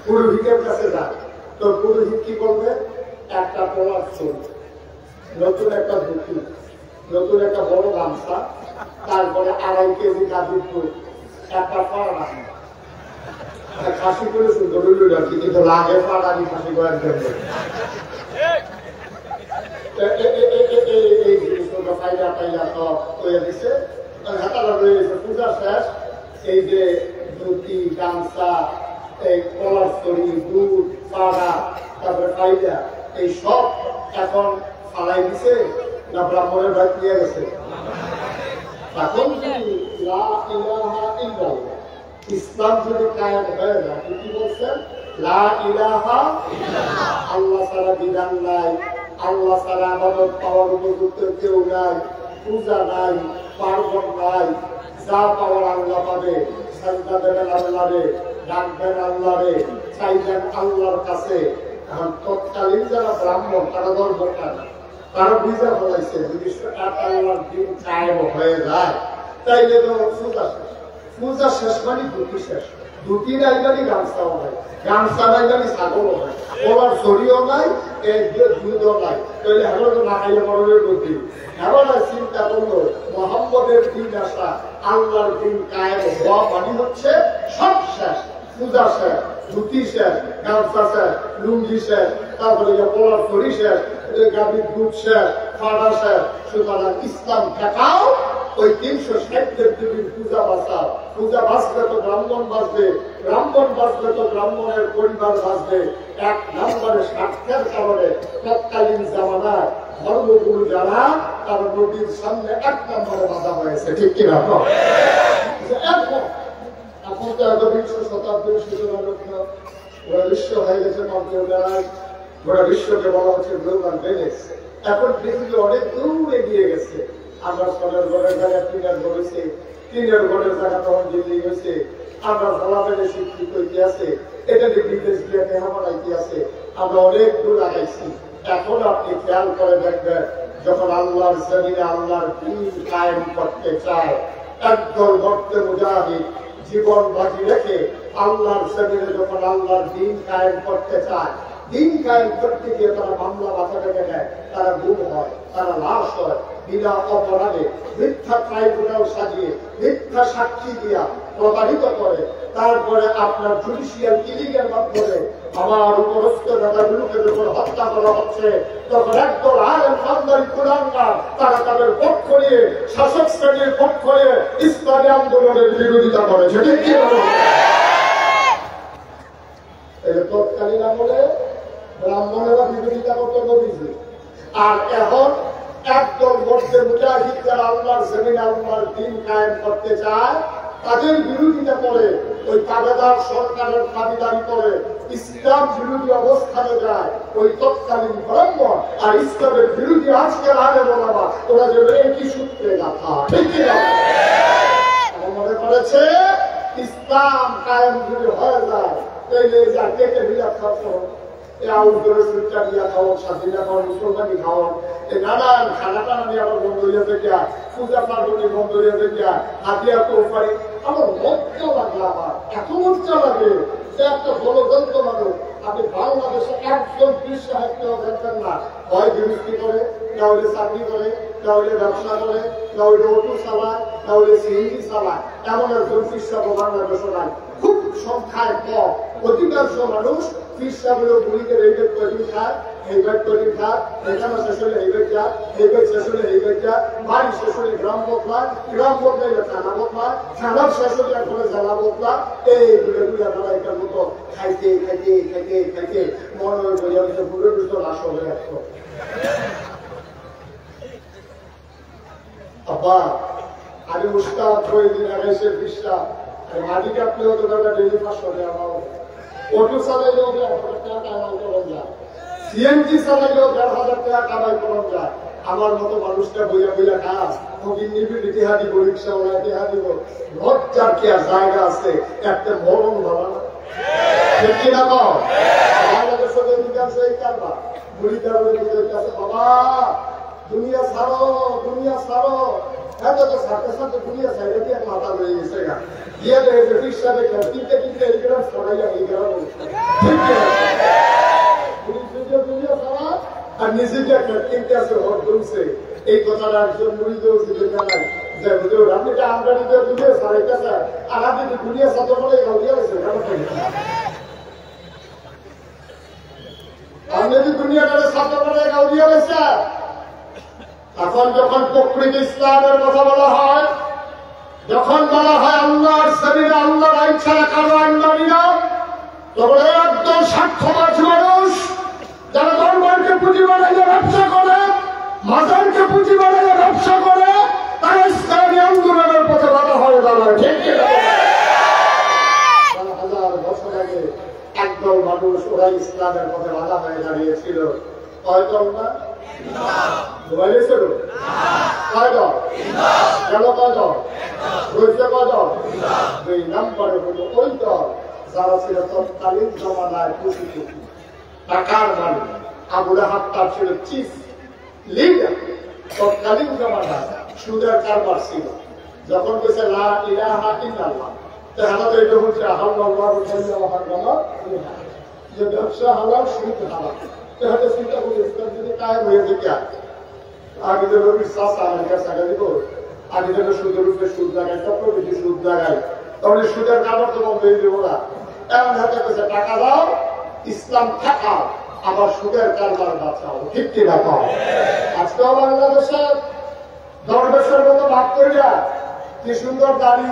পুরোহিতের কাছে যান, তো পুরোহিত কি করবে? একটা পোলার চুল, নতুন একটা ধুতি, নতুন একটা বড় গামছা, তারপরে ২.৫ কেজি গাভীর দুধ, একটা পাড়া খাসি করে সুন্দর আর কি, কিন্তু লাগে পাড়ানি খাসি করার জন্য। এই জিনিসগুলো পাইলা সব হয়ে দিছে, হাতালা রয়েছে। পূজা শেষ, এই যে ধুতি, গামছা, এই কলার তরি, দুধ, পাড়া, তারপরে পাইলা, এই সব এখন ফালাই দিছে না ব্রাহ্মণের ভাই নিয়ে গেছে? তখন যদি লা ইলাহা ইল্লাল্লাহ ইসলাম যদি কায়েম হয়ে যায়, কি বলছেন? লা ইলাহা ইল্লাল্লাহ, আল্লাহ ছাড়া বিধান নাই, আল্লাহ ছাড়া ইবাদত পাওয়ার উপযুক্ত কেউ নাই, পূজা নাই, পার্বণ নাই, যা পাওয়ার আল্লাহ পাবে, সাজদা দেবেন আল্লাহরে, ডাকবেন আল্লাহরে, চাইবেন আল্লাহর কাছে। এখন তৎকালীন যারা ব্রাহ্মণ তারা দরকার না, তারা বুঝা ফলাইছে যদি আল্লাহর দিন কায়েম হয়ে যায় তাইলে তো পূজা শেষ। পূজা শেষ মানে দুটি শেষ, দুটি নাই মানে গামছাও নাই, গামছা নাই মানে ছাগলও নাই, বলার শরীরও নাই, দুধও নাই, তাহলে এখন তো না খাইলে মরণের বুদ্ধি। এখন চিন্তা করলো মোহাম্মদের দিন আসা, আল্লাহর দিন কায়েম হওয়া মানে হচ্ছে সব শেষ, পূজা শেষ, ধুতি শেষ, গামছা শেষ, লুঙ্গি শেষ, তারপরে বলার শরীর শেষ, গাভীর দুধ শেষ, ফাড়া শেষ। সুতরাং ইসলাম ঠেকাও, ওই ৩৬০ দেবদেবীর পূজা বাঁচাও। পূজা বাঁচলে তো ব্রাহ্মণ বাঁচবে, ব্রাহ্মণ বাঁচলে তো ব্রাহ্মণের পরিবার বাঁচবে। এক নম্বরে স্বার্থের কারণে তৎকালীন জামানায় ধর্মগুরু যারা তার নদীর সামনে এক নম্বরে বাধা হয়েছে, ঠিক কিনা? এখন তো ১বিংশ শতাব্দীর সূচনা লক্ষ্য ওরা বিশ্ব হয়ে গেছে মন্ত্রণালয়, গোটা বিশ্বকে বলা হচ্ছে গ্লোবাল ভিলেজ। এখন পৃথিবী অনেক দূর এগিয়ে গেছে। আমরা সনের ঘরে ঘরে বলেছি তিনের ঘরের জায়গা তখন দিল্লি গেছে, আমরা ফলাফেলে শিক্ষিত হইতে আছে, এটা বিদেশ দিয়ে নেহা বানাইতে আছে, আমরা অনেক দূর আগাইছি। এখন আপনি খেয়াল করে দেখবেন, যখন আল্লাহর জমিনে আল্লাহর দ্বীন কায়েম করতে চায়, একদল ভক্ত মুজাহিদ জীবন বাজি রেখে আল্লাহর জমিনে যখন আল্লাহর দ্বীন কায়েম করতে চায়, দ্বীন কায়েম করতে গিয়ে তারা মামলা মাথা রেখে নেয়, তারা গুম হয়, তারা লাশ হয়, বিনা অপরাধে মিথ্যা ট্রাইব্যুনাল সাজিয়ে মিথ্যা সাক্ষী দিয়া প্রতারিত করে। তারপরে আপনার জুডিশিয়াল কিলিং এর মাধ্যমে আমার উপরস্থ নেতাগুলোকে যখন হত্যা করা হচ্ছে, তখন একদল আলেম নামদারি কুলাঙ্গার তারা তাদের পক্ষ নিয়ে, শাসক শ্রেণীর পক্ষ নিয়ে ইসলামী আন্দোলনের বিরোধিতা করেছে। ঠিক কি তৎকালীন আমলে ব্রাহ্মণেরা বিরোধিতা করতে নবীজি, আর এখন একদল মধ্যে মুজাহিদ যারা আল্লাহর জমিনে আল্লাহর দ্বীন কায়েম করতে চায়, তাদের বিরোধিতা করে, ওই তাবেদার সরকারের দাবিদারি করে, ইসলাম বিরোধী অবস্থানে যায় ওই তৎকালীন ব্রাহ্মণ আর ইসলামের বিরোধী আজকের আলেম ওলামা, ওরা যেন একই সূত্রে গাথা। ঠিক কিনা? মনে করেছে ইসলাম কায়েম যদি হয়ে যায়, তাইলে যা কেটে বিলাপ খাওয়া, আউট করে সুটটা দিয়া খাওয়া, স্বাধীনতা খাওয়া, মুসলমানি খাওয়া, নানান খানা টানা নিয়ে আবার বন্ধ হইয়া দেখিয়া, পূজা পার্বণী বন্ধ হইয়া দেখিয়া, হাতিয়া তোফারি, আমার লজ্জা লাগলো। আমার এত লজ্জা লাগে যে একটা গণতন্ত্র মানুষ, আপনি বাংলাদেশে একজন পীর সাহেবকে দেখবেন না, হয় গৃহস্থী করে, না হলে চাকরি করে, না হলে ব্যবসা করে, না হলে অটো চালায়, না হলে সিএনজি চালায়, এমন একজন পীর সাহেব বাংলাদেশে নাই। খুব সংখ্যায় কম, অধিকাংশ মানুষ পীর সাহেবের বুড়িকে রেখে তৈরি খায়, হেলমেট তৈরি খায়, এখানে শেষ হলে হেলমেট যায়, হেলমেট শেষ হলে হেলমেট যায়, বাড়ি শেষ হলে গ্রাম বদলায়, গ্রাম বদলাইলে থানা বদলায়, থানার শেষ হলে একবারে জেলা বদলায়, এই দূরে দূরে তারা এটার মতো খাইতে খাইতে খাইতে খাইতে মনে বোঝা হচ্ছে পুরো দুটো লাশ হবে একশো। আব্বা আমি উস্তাদ প্রয়োজন আড়াইশের পৃষ্ঠা, মাটি কাটলেও তো দাদা ডেলি 500 টাকা পাবো, অটো চালাইলেও 1000 টাকা কামাই করা যায়, সিএনজি চালাইলেও 1000 টাকা কামাই করা যায়। আমার মতো মানুষটা বইয়া বইয়া কাজ ইতিহা দিব, রিক্সাওয়ালা ইতিহা দিব, লজ্জার কি আর জায়গা আছে? একটা মরণ ভাবা না, ঠিক কিনা কও? বাংলাদেশের অধিকাংশ এই কারবার বুড়িটার কাছে, বাবা দুনিয়া ছাড়ো, দুনিয়া ছাড়ো, এত তো ছাড়তে ছাড়তে দুনিয়া ছাড়ে কি এক মাথা রয়ে গেছে গা, গিয়ে দেখে যে রিক্সা দেখে কিনতে কিনতে এই গ্রাম সরাইয়া এই গ্রাম, ঠিক কিনা? দুনিয়া ছাড়া আর নিজেকে কিনতে আছে হর জমছে, এই কথাটা একজন মুড়িদেও যদি জানাই যে হুজুর আপনি যে আমদানি দিয়ে দুনিয়া ছাড়াইতেছে, আর আপনি যদি দুনিয়া ছাড়তে বলে গাউলিয়া গেছে, আপনি যদি দুনিয়াটারে ছাড়তে বলে গাউলিয়া গেছে। এখন যখন প্রকৃত ইসলামের কথা বলা হয়, যখন বলা হয় আল্লাহর জমিনে আল্লাহর আইন ছাড়া কারো আইন মানি না, তখন একদম স্বার্থবাদ মানুষ যারা দরবারকে পুঁজি বানাইলে ব্যবসা করে, মাজারকে পুঁজি বানাইলে ব্যবসা করে, তারা ইসলামী আন্দোলনের পথে বাধা হয়ে দাঁড়ায়। ঠিক হাজার বছর আগে একদল মানুষ ওরা ইসলামের পথে বাধা হয়ে দাঁড়িয়েছিল, কয়দল না? দুই নম্বরে হলো ওই দল যারা ছিল তৎকালীন জমানায় কোটি কোটি টাকার মালিক। আবু লাহাব তার ছিল চিফ লিডার, তৎকালীন জমানায় সুদের কারবার ছিল। যখন বলছে লা ইলাহা ইল্লাল্লাহ, তাহলে এটা হচ্ছে যে ব্যবসা হালাল, সুদ হালাল, তাহলে চিন্তা করে ইসলাম যদি কায়েম হয়ে যেত, আগে যে রবির চাষা আমাকে টাকা দিব, আগে যেন সুদের উপরে সুদ লাগাই, তারপর বেশি সুদ লাগাই, তাহলে সুদের কারবার তো বন্ধ হয়ে দেবো না। এমন হাতে কাছে টাকা দাও, ইসলাম থাকাও, আবার সুদের কারবার বাঁচাও। ঠিক কি না? আজকেও বাংলাদেশে দরবেশের মতো ভাগ করিয়া কি সুন্দর দাড়ি,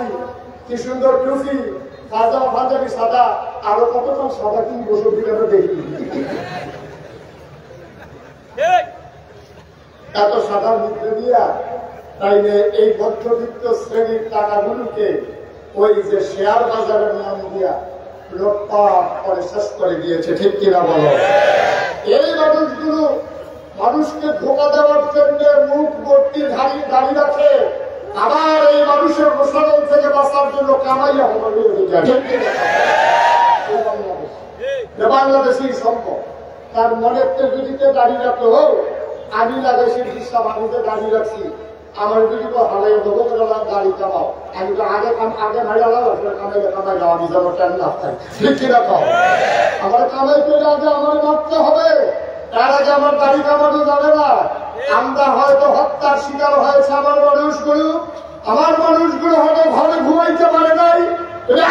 কি সুন্দর টুপি, পাজামা পাঞ্জাবি সাদা, আরো কতক্ষণ সাদা কি বছর দিকে দেখি, এত সাদা মুখে দিয়া তাইলে এই মধ্যবিত্ত শ্রেণীর টাকাগুলোকে ওই যে শেয়ার বাজারের নাম দিয়া লোটপাট করে শেষ করে দিয়েছে। ঠিক কিনা বলো? এই মানুষগুলো মানুষকে ধোকা দেওয়ার জন্য মুখ ভর্তি দাঁড়িয়ে রাখে, আবার এই মানুষের ঘোষণা করার জন্য কামাইয়া বাংলাদেশেই সম্ভব। তার মনের তেজুরিতে দাঁড়িয়ে রাখতে হোক, আমি লাগাইছি ইসলাম, আমি তো দাঁড়িয়ে রাখছি, আমার যদি তো হালাই দেবো গাড়ি কামাও, আমি তো আগে ভাই আলাম কামাই যাও, আমি যেন টাইম না থাকি, ঠিক কিনা খাও। আমার কামাই করে আগে আমার মারতে হবে, তার আগে আমার গাড়ি কামানো যাবে না। আমরা হয়তো হত্যার শিকার হয়েছে আমার মানুষগুলো হয়তো ঘরে ঘুমাইতে পারে নাই।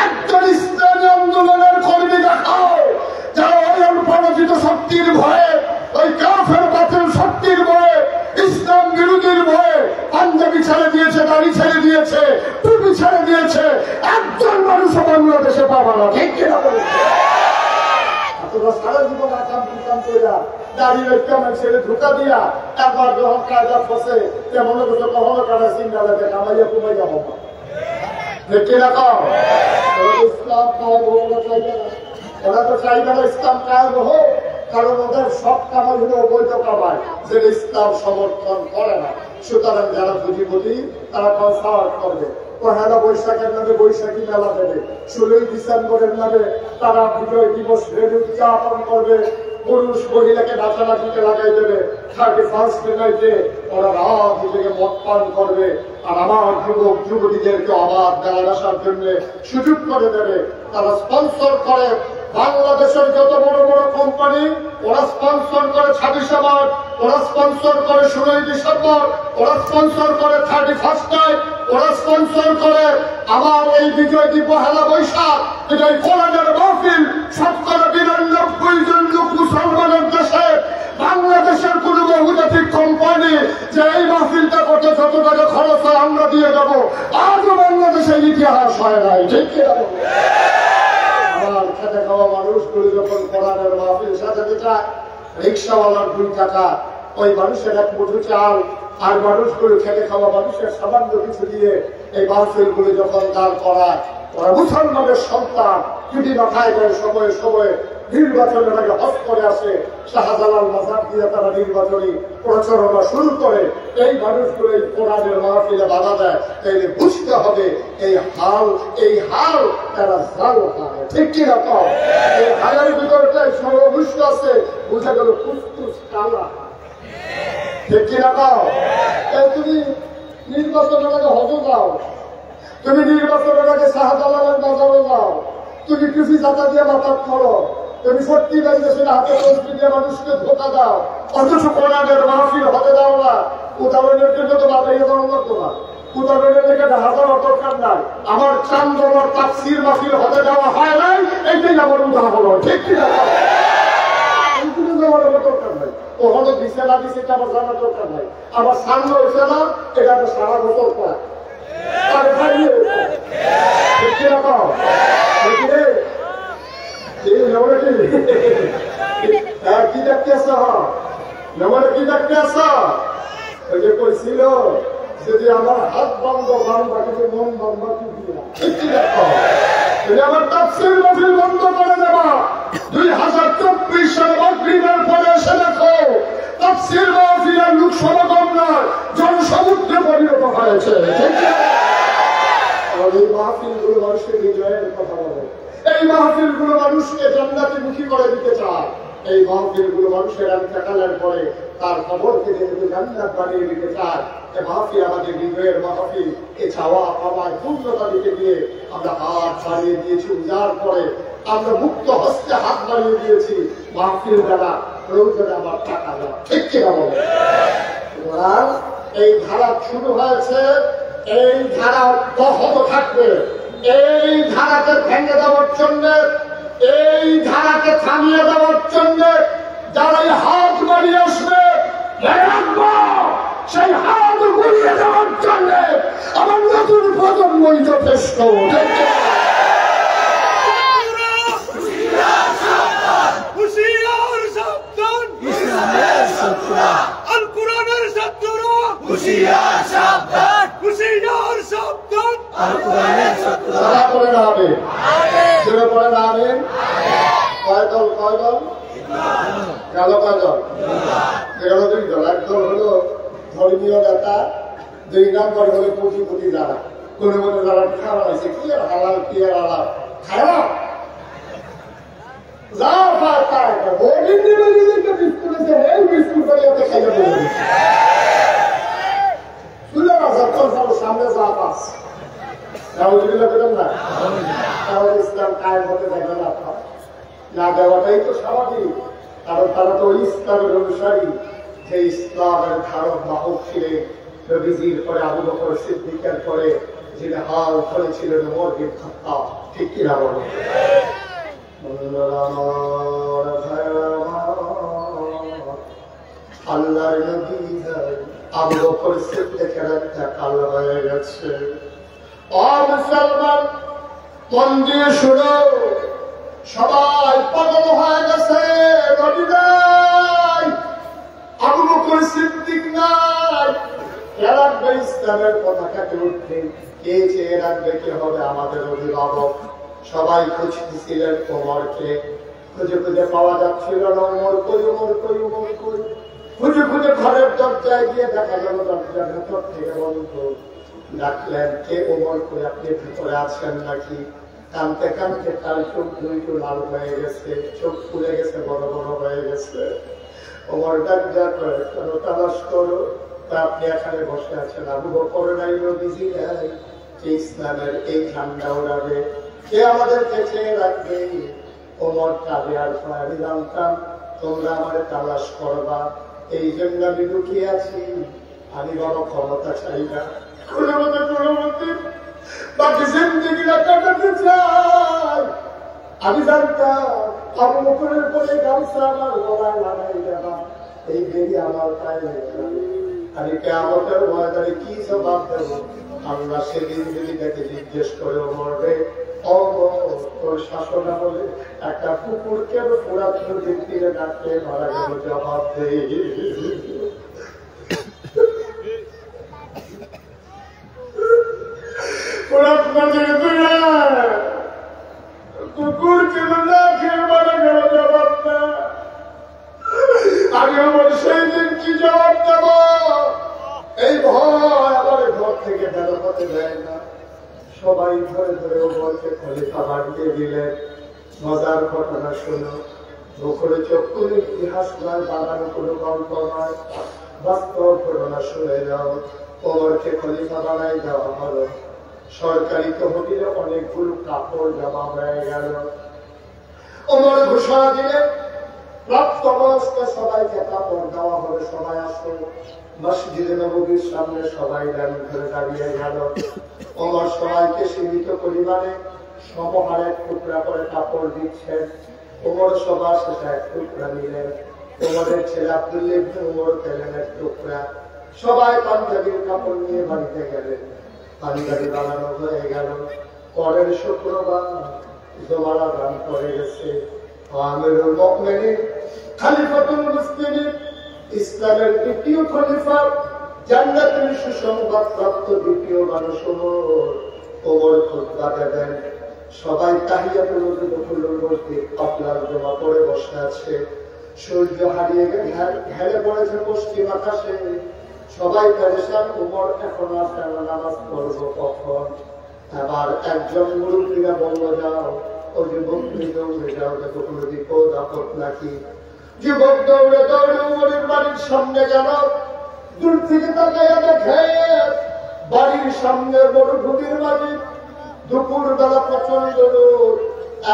একজন ইসলামী আন্দোলনের কর্মী দেখাও যারা ওই পরাজিত শক্তির ভয়ে, ওই কাফের বাতিল শক্তির ভয়ে, ইসলাম বিরোধীর ভয়ে পাঞ্জাবি ছেড়ে দিয়েছে, দাড়ি ছেড়ে দিয়েছে, টুপি ছেড়ে দিয়েছে। একজন মানুষও বাংলাদেশে পাবা না, ঠিক কিনা বলে? তোরা সারা জীবন আকাম পিকাম কইরা দাঁড়িয়ে কেমন ছেড়ে ঢুকা দিয়া একবার যখন কাজা ফসে তেমন কখনো কারা সিঙ্গালাতে কামাইয়া কুমাইয়া হবো, ঠিক কিনা কম? ইসলাম কায়েম হবো চাইবে না, ওরা তো চাইবে না ইসলাম কায়েম হোক, কারণ ওদের সব কামাই হলো অবৈধ কামাই, যেটা ইসলাম সমর্থন করে না। সুতরাং যারা পুঁজিপতি তারা কনসার্ট করবে, পহেলা বৈশাখের নামে বৈশাখী মেলা দেবে, 16ই ডিসেম্বরের নামে তারা বিজয় দিবস রেলি উদযাপন করবে, পুরুষ মহিলাকে নাচানাচিতে লাগাই দেবে, 31st নাইটে ওরা রাত থেকে মদ পান করবে, আর আমার যুবক যুবতীদেরকে আবার বেলা আসার জন্য সুযোগ করে দেবে। তারা স্পন্সর করে বাংলাদেশের যত বড় বড় কোম্পানি, ওরা স্পন্সর করে 26শে মার্চ, ওরা স্পন্সর করে 16ই ডিসেম্বর, ওরা স্পন্সর করে 31st নাইট, ওরা স্পন্সর করে আমার এই বিজয় দিবস পহেলা বৈশাখ, এটাই কোরআনের মাহফিল। 99 জন লোক মুসলমানের দেশে, বাংলাদেশের কোন বহুজাতিক কোম্পানি যে এই মাহফিলটা করতে যত টাকা খরচ হয় আমরা দিয়ে দেবো, আজও বাংলাদেশের ইতিহাস হয় নাই, ঠিক কিনা? আমার খেতে খাওয়া মানুষগুলো যখন কোরআনের মাহফিল সাথে যেটা রিক্সাওয়ালার 2 টাকা, ওই মানুষের 1 মুঠো চাল, আর মানুষগুলো খেতে খাওয়া মানুষের সামান্য কিছু দিয়ে এই মাহফিল গুলো যখন দাঁড় করায়, ওরা মুসলমানের সন্তান যদি মাথায় করে সময়ে সময়ে নির্বাচনের আগে হজ করে আসে, শাহজালাল মাজার দিয়ে তারা নির্বাচনী প্রচারণা শুরু করে, এই মানুষগুলো এই কোরআনের মাহফিলে বাধা দেয়, তাইলে বুঝতে হবে এই হাল তারা জাল হয়, ঠিক কিনা কম? এই হালের ভিতরটাই সর্বভুষ্ট আছে, বুঝা গেল ফুসফুস কালা, ঠিক কিনা কম? তুমি নির্বাচনের আগে হজ যাও, তুমি নির্বাচনের আগে শাহজালালের বাজারে যাও, তুমি কৃষি জাতা দিয়ে মাথা করো, তুমি সত্যি বাংলাদেশের হাতে তসবি দিয়ে মানুষকে ধোকা দাও, অথচ কোরআনের মাহফিল হতে দাও না। উদাহরণের জন্য তো বাতাইয়ে দেওয়া লাগতো না, উদাহরণের লেগে হাজার দরকার নাই, আমার চান্দর তাফসির মাহফিল হতে দেওয়া হয় নাই, এইটাই আমার উদাহরণ, ঠিক কিনা? এইগুলো দেওয়ার আমার দরকার নাই, ওখানে দিছে না দিছে এটা আমার জানার দরকার নাই, আমার সামনে হচ্ছে না, এটা আমার সারা বছর পর ঠিক কিনা? কি দেখতে আস, কি দেখতে আস? ওই যে কইছিল যদি আমার হাত বন্ধ বান বাকিতে মন বন্ধ, আমার তাফসীর মাহফিল বন্ধ করে দেবা। 2024 সাল মাগরিবের পরে এসে দেখো তাফসীর মাহফিলের লোক সমাগম নয়, জনসমুদ্রে পরিণত হয়েছে, ঠিক না? এই মাহফিল গুলো মানুষের হৃদয়ের কথা বলে, এই মাহফিল গুলো মানুষকে জান্নাতে মুখী করে দিতে চায়, এই মাহফিল গুলো মানুষের ইন্তেকালের পরে তার কবরকে যেহেতু জান্নাত বানিয়ে দিতে চায়। এই মাহফিল আমাদের হৃদয়ের মাহফিল, এ চাওয়া পাওয়ায় পূর্ণতা দিতে গিয়ে আমরা হাত বাড়িয়ে দিয়েছি, উজাড় করে আমরা মুক্ত হস্তে হাত বাড়িয়ে দিয়েছি মাহফিল দ্বারা, প্রয়োজনে আমার টাকা দেওয়া, ঠিক কিনা বলে? এই ধারা শুরু হয়েছে, এই ধারা অব্যাহত থাকবে। এই ধারাকে ভেঙে দেওয়ার জন্য, এই ধারাকে থামিয়ে দেওয়ার জন্য যারা এই হাত বাড়িয়ে আসবে, সেই হাত ঘুরিয়ে দেওয়ার জন্য আমার নতুন প্রজন্মই যথেষ্ট। ধর্মীয় নেতা, 2 নম্বর হলো পুঁজিপতি যারা, কোনো কোনো যারা খাওয়া আছে কি আর হালাল কি আর হালাল খাওয়া যা পায় তাই ওদিন দিলে নিজেকে বিস্কুট আছে এই বিস্কুট করে ওকে খাইতে বলবে শুনে না যখন সামনে যা পাস নাউজুবিল্লাহ বলেন না তাহলে ইসলাম কায়েম হতে দেখবে না না দেওয়াটাই তো স্বাভাবিক কারণ তারা তো ইসলামের অনুসারী যে ইসলামের ধারক বাহক ছিলেন নবীজির পরে আবু বকর সিদ্দিকের পরে যিনি হাল ধরেছিলেন ওমর বিন খাত্তাব ঠিক কিনা বলো আল্লাহর নবী আবু বকর সিদ্দিকের একটা কাল হয়ে গেছে ও মুসলমান মন দিয়ে শুনো সবাই পাগল হয়ে গেছে নবী নাই আবু বকর সিদ্দিক নাই কে রাখবে ইসলামের পতাকাকে উঠতে কে চেয়ে রাখবে কে হবে আমাদের অভিভাবক সবাই খুঁজতেছিলেন ওমরকে খুঁজে খুঁজে পাওয়া যাচ্ছিল না ওমর কই ওমর কই ওমর কই খুঁজে খুঁজে ঘরের দরজায় গিয়ে দেখা গেল দরজা ভেতর থেকে বন্ধ ডাকলেন কে ওমর কই আপনি ভেতরে আছেন নাকি কানতে কানতে তার চোখ দুইটু লাল হয়ে গেছে চোখ ফুলে গেছে বড় বড় হয়ে গেছে ওমর ডাক দেওয়া করে কেন তালাশ করো তা আপনি এখানে বসে আছেন আবু বকর নাই নবীজি নাই যে ইসলামের এই ঝান্ডা ওড়াবে কে আমাদেরকে চেয়ে রাখবে ওমর কাঁদে আর আমি জানতাম তোমরা আমাদের তালাশ করবা এই জন্য আমি লুকিয়ে আছি আমি বড় ক্ষমতা চাই না বাকি জিন্দেগিটা কাটাতে চাই আমি জানতাম আবু বকরের পরে গামছা আমার গলায় লাগাই দেবা এই বেরি আমার পায়ে যাবে আমি কিয়ামতের ময়দানে কি জবাব দেব আল্লাহ সেদিন যদি দেখে জিজ্ঞেস করে মরবে তোর শাসন আমলে একটা কুকুরকে পুরাত নদীর তীরে ডাকতে মারা গেল জবাব দেই পুরাত নদীর তীরে কুকুর কেন না খেয়ে মারা গেল জবাব না আমি আমার সেই দিন কি জবাব দেব এই ভয় আমার ঘর থেকে বের হতে দেয় না সবাই ধরে ধরে ওমরকে খলিফা বানিয়ে দিলেন মজার ঘটনা শুনো মুখরে চক্ষু ইতিহাস নয় বানানো কোনো গল্প নয় বাস্তব ঘটনা শুনে যাও ওমরকে খলিফা বানাই দেওয়া হলো সরকারি তহবিলে অনেকগুলো কাপড় জমা হয়ে গেল ওমর ঘোষণা দিলেন প্রাপ্তবয়স্ক সবাইকে কাপড় দেওয়া হবে সবাই আসো মসজিদে নববীর সামনে সবাই দান করে দাঁড়িয়ে গেল ওমর সবাইকে সীমিত পরিমাণে সমহারে এক টুকরা করে কাপড় দিচ্ছেন ওমর সবার শেষে এক টুকরা নিলেন ওমরের ছেলে আব্দুল্লাহ ইবনে ওমর পেলেন এক টুকরা সবাই পাঞ্জাবির কাপড় নিয়ে বাড়িতে গেলেন পাঞ্জাবি বানানো হয়ে গেল পরের শুক্রবার জমারা দান করে গেছে আমিরুল মুমিনিন খলিফাতুল মুসলিমিন ইসলামের দ্বিতীয় খলিফা জান্নাতের সুসংবাদ প্রাপ্ত দ্বিতীয় মানুষ ওমর খুতবা দেন সবাই তাহিয়াতুল ওযুর মধ্যে আপনার জমা করে বসে আছে সূর্য হারিয়ে হেলে পড়েছে পশ্চিম আকাশে সবাই পেরেশান ওমর এখন আসে নামাজ পড়বো কখন আবার একজন মুরব্বীরা বলল যাও ও যুবক দৌড়ে যাও দেখো কোনো বিপদ আপদ নাকি যুবক দৌড়ে দৌড়ে ওমরের বাড়ির সামনে গেল দূর থেকে তাকাইয়া দেখে বাড়ির সামনে মরুভূমির মাঝে দুপুর বেলা প্রচন্ড রোদ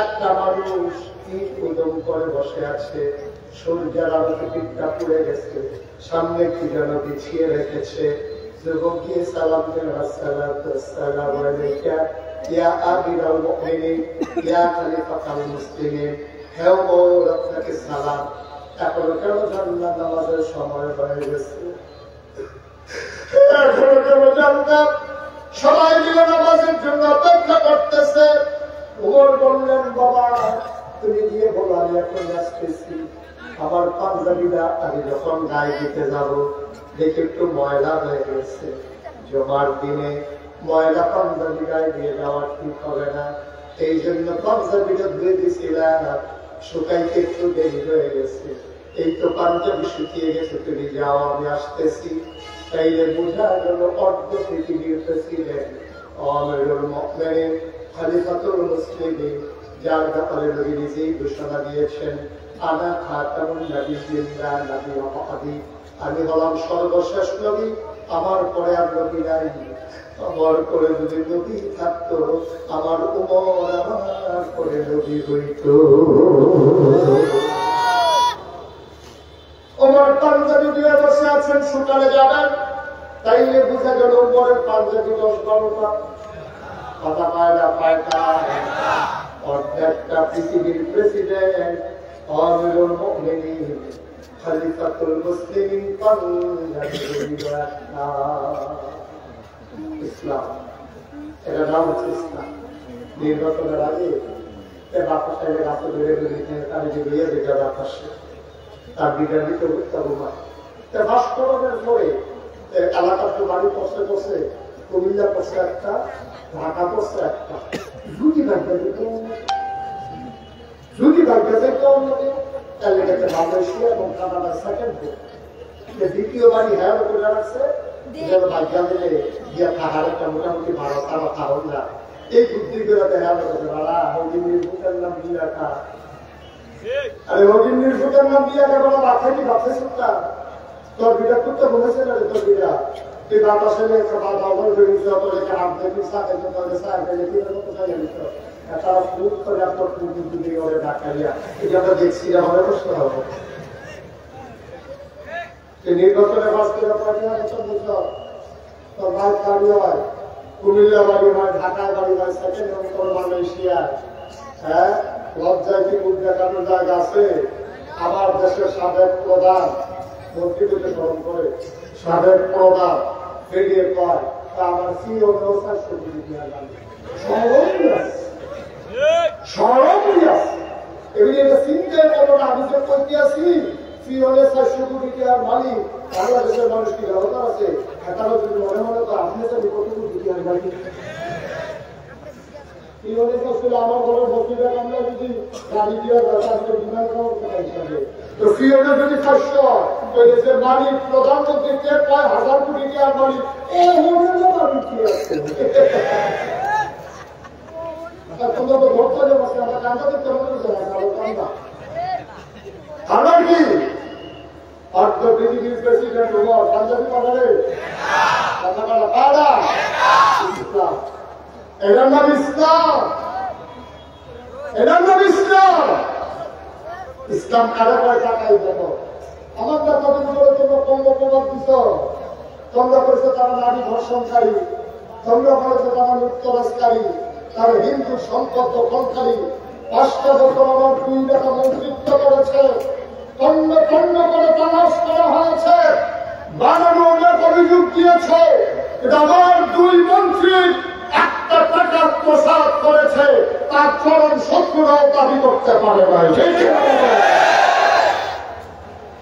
একটা মানুষ ইট উদম করে বসে আছে সূর্যের আলোতে পিঠটা পুড়ে গেছে সামনে কি যেন বিছিয়ে রেখেছে যুবক গিয়ে সালাম দেন আসসালামু আলাইকা ইয়া আমিরাল মুমিনিন ইয়া খলিফাতুল মুসলিমিন হে ওমর আপনাকে সালাম এখনো কেন জান্নাত নামাজের সময় হয়ে গেছে এখনো কেন জান্নাত সবাই মিলে নামাজের জন্য অপেক্ষা করতেছে ওমর বললেন বাবা তুমি গিয়ে বলো আমি এখন আসতেছি আমার পাঞ্জাবিটা আমি যখন গায়ে দিতে যাব দেখে একটু ময়লা হয়ে গেছে জমার দিনে ময়লা পাঞ্জাবি গায়ে দিয়ে যাওয়া ঠিক হবে না এই জন্য পাঞ্জাবিটা ধুয়ে দিয়েছিলাম শুকাইতে একটু দেরি হয়ে গেছে এই তো পাঞ্জাবি শুকিয়ে গেছে তুমি যাও আমি আসতেছি তাইলে বোঝা গেল অর্ধ পৃথিবীতে ছিলেন আমিরুল মুমিনিন খলিফাতুল মুসলিমিন যার ব্যাপারে নবী নিজেই ঘোষণা দিয়েছেন আনা খাতামুন নবিয়্যিন লা নবিয়্যা বা'দি, আমি হলাম সর্বশেষ নবী, আমার পরে আর নবী নাই। আমার পরে যদি নবী থাকতো আমার উমর আমার পরে নবী হইতো। উমর পাঞ্জাবি দিয়ে বসে আছেন, সকালে যাবেন, তাইলে বুঝা গেল উমরের পাঞ্জাবি 10-12টা, কথা পায় না। অর্ধেকটা পৃথিবীর প্রেসিডেন্ট আমিরুল মুমিনিন খলিফাতুল মুসলিমিন পাঞ্জাবি একটা। ইসলাম, এটা নাম হচ্ছে ইসলাম। নির্বাচনের আগে বাতাসে রাতে বেড়ে বেরিয়ে তার যে বিয়ে দিতে বাতাসে তার বিঘা দিতে হত্যা বোমা ভাস্করণের পরে এলাকার তো বাড়ি পড়ছে পড়ছে, কুমিল্লা পড়ছে একটা, ঢাকা পড়ছে একটা, দুটি ভাগ্যে যেতে অন্যকে তাহলে গেছে মালয়েশিয়া এবং কানাডার সেকেন্ড দ্বিতীয় বাড়ি হ্যাঁ করে রাখছে যেন ভাগ্যা দিলে গিয়া থাকার একটা মোটামুটি ভালো তারা কারণ না। এই বুদ্ধি বেড়াতে হ্যাঁ করতে পারা হরিণীর বুকের নাম দিয়ে রাখা। আরে হরিণীর বুকের নাম দিয়ে রাখা বলা বাচ্চাটি বাচ্চা শুনতা তোর বিটা করতে বলেছে না তোর বিটা তুই বাতাসে বাবা হাত দেখি তারা ফুট করে আপনার কিন্তু দিয়ে ওরে ডাকাইয়া এটা আমরা দেখছি না মনে প্রশ্ন হবে নির্বাচনে বাস করে 15 বছর তোর ভাই বাড়ি হয়, কুমিল্লা বাড়ি হয়, ঢাকায় বাড়ি হয়, সেকেন্ড নম্বর মালয়েশিয়ায়। হ্যাঁ, লজ্জায় কি বুক দেখানোর জায়গা আছে? আমার দেশের সাবেক প্রধান মন্ত্রীকে স্মরণ করে সাবেক প্রধান বেরিয়ে পায় তা আমার সিও ব্যবসার ছবি দিয়ে এগুলি চিন্তায় করবো না। আমি যে করতে আসি সিওনের 400 কোটি টাকার মালিক, বাংলাদেশের মানুষ কি ব্যবহার আছে তারা যদি মনে মনে তো আপনি কত কোটি টাকার মালিক আমার ঘরের বসিটা আমরা যদি গাড়ি দিয়ে বিমান খাওয়ার হিসাবে তো ফিওনে যদি 500 ওই দেশের মালিক প্রধানমন্ত্রী 1000 কোটি টাকার মালিক ও মনে মালিক কি আছে তোমরা তো ভোট করে বসে আমরা কান্দা দেখতে আমার কি অর্ধ পৃথিবীর প্রেসিডেন্ট উমর পাঞ্জাবি পাঠালে ইসলাম, এটার নাম ইসলাম, এটার নাম ইসলাম। ইসলাম কারে কয় টাকাই দেখো আমার না কতদিন করে তোমরা কম অপবাদ দিছ, তোমরা করেছো তারা নারী ধর্ষণকারী, তোমরা করেছো তারা লুপ্তরাজকারী, তারা হিন্দু সম্পদ দখলকারী। 5টা বছর আমার 2 টাকা মন্ত্রিত্ব করেছে, খন্ড খন্ড করে তালাশ করা হয়েছে, বানানো অনেক অভিযোগ দিয়েছে। এটা আমার 2 মন্ত্রী 1 টাকা প্রসাদ করেছে, তার চরম শত্রুরাও দাবি করতে পারে না।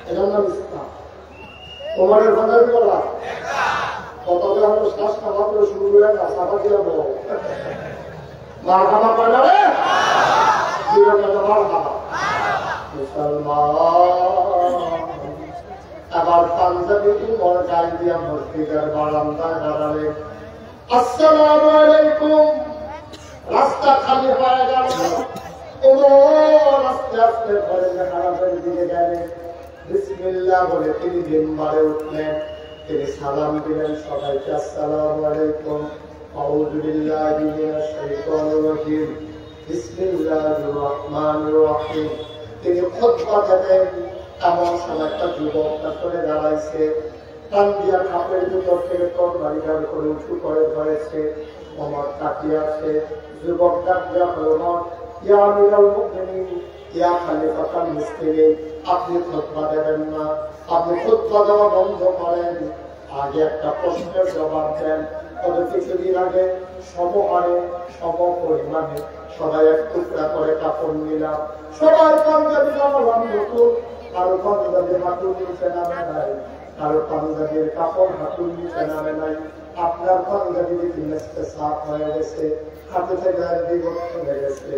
এটার নাম ইসলাম। তোমাদের বাজার বলা কত আমরা শ্বাস খাওয়া করে শুরু হয়ে না সাফা দিয়ে বল মার খাওয়া পায় না রে মুসলমান। আবার পাঞ্জাবি উমর গায়ে দিয়া মসজিদের বারান্দায় দাঁড়ালে আসসালামু আলাইকুম, রাস্তা খালি হয়ে গেল। উমর আস্তে আস্তে ঘরের হারাফের দিকে গেলেন, বিসমিল্লাহ বলে তিনি মিম্বারে উঠলেন, তিনি সালাম দিলেন সবাইকে আসসালামু আলাইকুম, আউযু বিল্লাহি মিনাশ শাইতানির রাজিম, বিসমিল্লাহির রহমানির রহিম। তিনি খুতবা দেন, এমন সময় একটা যুবক তারপরে দাঁড়াইছে, টান দিয়া কাপড়ের ভিতর থেকে তরবারি বের করে উঁচু করে ধরেছে। ওমর তাকিয়ে আছে, যুবক ডাক দিয়া ওমর, ইয়া আমিরুল মুমিনিন, ইয়া খলিফাতুল মুসলিমিন, আপনি খুতবা দেবেন না, আপনি খুতবা দেওয়া বন্ধ করেন, আগে একটা প্রশ্নের জবাব দেন। তবে কিছুদিন আগে সমহারে সম পরিমাণে সবাই 1 টুকরা করে কাপড় নিলাম, সবার পাঞ্জাবি নামালাম নতুন, কারো পাঞ্জাবির হাঁটুর নিচে নামে নাই, কারো পাঞ্জাবির কাপড় হাঁটুর নিচে নামে নাই। আপনার পাঞ্জাবি দেখি মেসতে সাফ হয়ে গেছে, হাতে থেকে বিভক্ত হয়ে গেছে।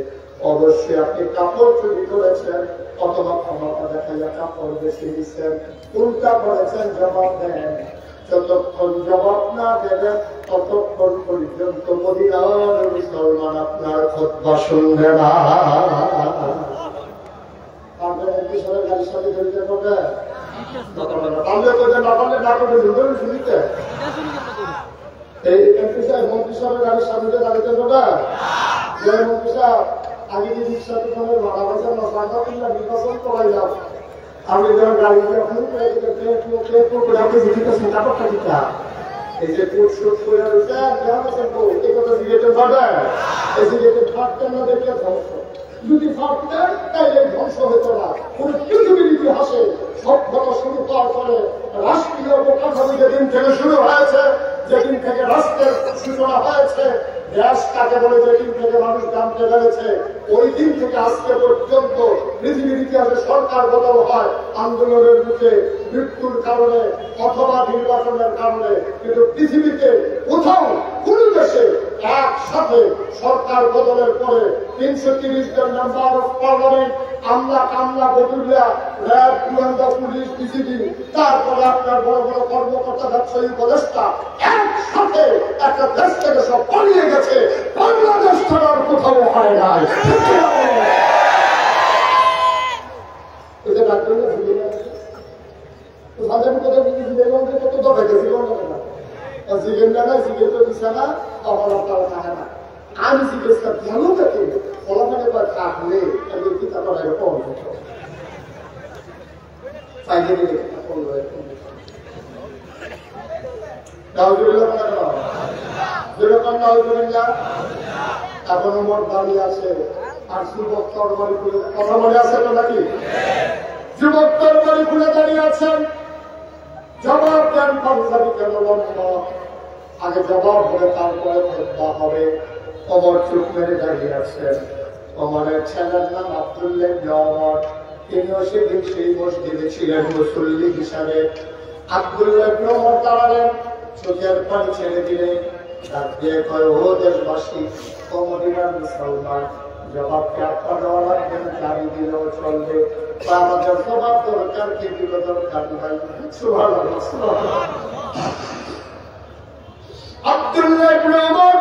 অবশ্যই আপনি কাপড় চুরি করেছেন অথবা ক্ষমতা দেখাইয়া কাপড় বেশি দিচ্ছেন, উল্টা করেছেন, জবাব দেন। যতক্ষণ জবাব না দেবেন ততক্ষণ পর্যন্ত মদিনার মুসলমান আপনার খুতবা শুনবে না। গাড়ির সাথে ধরতে পারবে শুনিতে এই মন্ত্রী সাহেবের গাড়ির সামনে দাঁড়িয়ে পারবে যে মন্ত্রী সাহেব আগে যে রিক্সাতে তোমার ভাড়া বাজার না টাকা কিনা নির্বাচন করাই যাও আমি যখন গাড়ি আপনি জিজ্ঞেস ব্যাপারটা কিনা এই যে কোট শোট করে রয়েছে এই কথা জিজ্ঞেস পাবে এই জিজ্ঞেস ফাটতেন না দেখলে ধ্বংস যদি ফাটতেন তাইলে ধ্বংস হতো না। কোন পৃথিবীর ইতিহাসে সভ্যতা শুরু হওয়ার পরে রাষ্ট্রীয় অবকাঠামো যেদিন থেকে শুরু হয়েছে, যেদিন থেকে রাষ্ট্রের সূচনা হয়েছে, দেশ কাকে বলে যেদিন থেকে মানুষ জানতে পেরেছে, ওই দিন থেকে আজকে পর্যন্ত পৃথিবীর ইতিহাসে সরকার বদল হয় আন্দোলনের মুখে, মৃত্যুর কারণে অথবা নির্বাচনের কারণে। কিন্তু পৃথিবীতে কোথাও কোন দেশে একসাথে সরকার বদলের পরে 330 জন মেম্বার অফ পার্লামেন্ট, আমলা কামলা বদুল্লা, র্যাব, গোয়েন্দা পুলিশ, বিজিবি, তারপরে আপনার বড় বড় কর্মকর্তা, ব্যবসায়ী, উপদেষ্টা একসাথে একটা দেশ থেকে সব পালিয়ে গেছে, বাংলাদেশ ছাড়ার কোথাও হয় নাই। আমি জিজ্ঞেস ভালো থাকে ফলাফলে থাকলে এখন উমর দাঁড়িয়ে আছে আর যুবক তরবারি খুলে, কথা মনে আছে তো নাকি? যুবক তরবারি খুলে দাঁড়িয়ে আছেন, জবাব দেন পাঞ্জাবি কেন লম্বা, আগে জবাব হবে তারপরে খুতবা হবে। ওমর চুপ মেরে দাঁড়িয়ে আছেন। ওমরের ছেলের নাম আব্দুল্লাহ ইবনে ওমর, তিনিও সেদিন সেই মসজিদে ছিলেন মুসল্লি হিসাবে। আব্দুল্লাহ ইবনে ওমর দাঁড়ালেন, চোখের পানি ছেড়ে দিলেন, ডাক দিয়ে কয়, ও দেশবাসী, ও মদিনার মুসলমান, জবাবকে আপনার দেওয়া লাগবে না, জারি দিলেও চলবে, আমাদের জবাব দরকার, কি দিল দরকার নাই। সুবহানাল্লাহ, সুবহানাল্লাহ। আব্দুল্লাহ ইবনে ওমর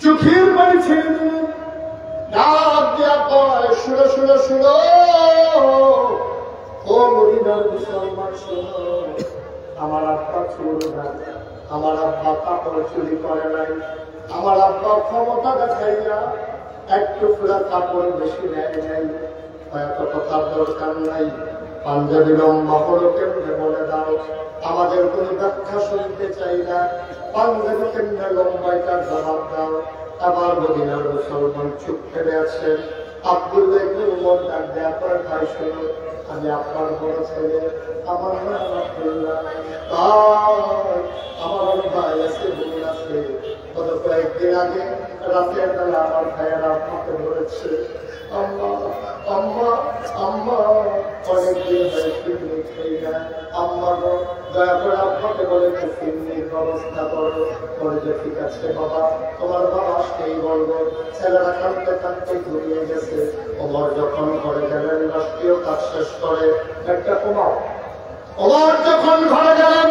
চোখের পানি ছেড়ে দিলেন, ডাক দিয়া কয়, শুনো শুনো শুনো, ও মদিনার মুসলমান শোনো, আমার আব্বা চোর না, আমার আব্বা কাপড় চুরি করে নাই, আমার আব্বা ক্ষমতা দেখাইয়া এক টুকরা কাপড় বেশি নেয় নাই, এত কথার দরকার নাই, পাঞ্জাবি লম্বা হলো কেমনে বলে দাও, আমাদের কোন ব্যাখ্যা শুনতে চাই না, পাঞ্জাবি কেমনে লম্বাই তার জবাব দাও। আবার মদিনার মুসলমান চুপ করে আছেন। আব্দুল্লাহ ইবনে ওমর ডাক দেয়া করে, ভাই শোনো, আমি আপনার বড় ছেলে, আমার নাম আব্দুল্লাহ, আমার অনেক ভাই আছে, বোন আছে, গত কয়েকদিন আগে রাতের বেলা আমার ভাইয়েরা আপনাকে বলেছে, আম্মা আম্মা আম্মা, অনেকদিন হয়ে পিকনিক খাই না, আম্মা গো, দয়া করে আব্বাকে বলে পিকনিক ব্যবস্থা করো। বলে যে ঠিক আছে বাবা, তোমার বাবা আসতেই বলবো। ছেলেরা কাঁদতে কাঁদতে ঘুরিয়ে গেছে। ওমর যখন ঘরে গেলেন, রাষ্ট্রীয় কাজ শেষ করে একটা ওমর যখন ঘরে গেলেন,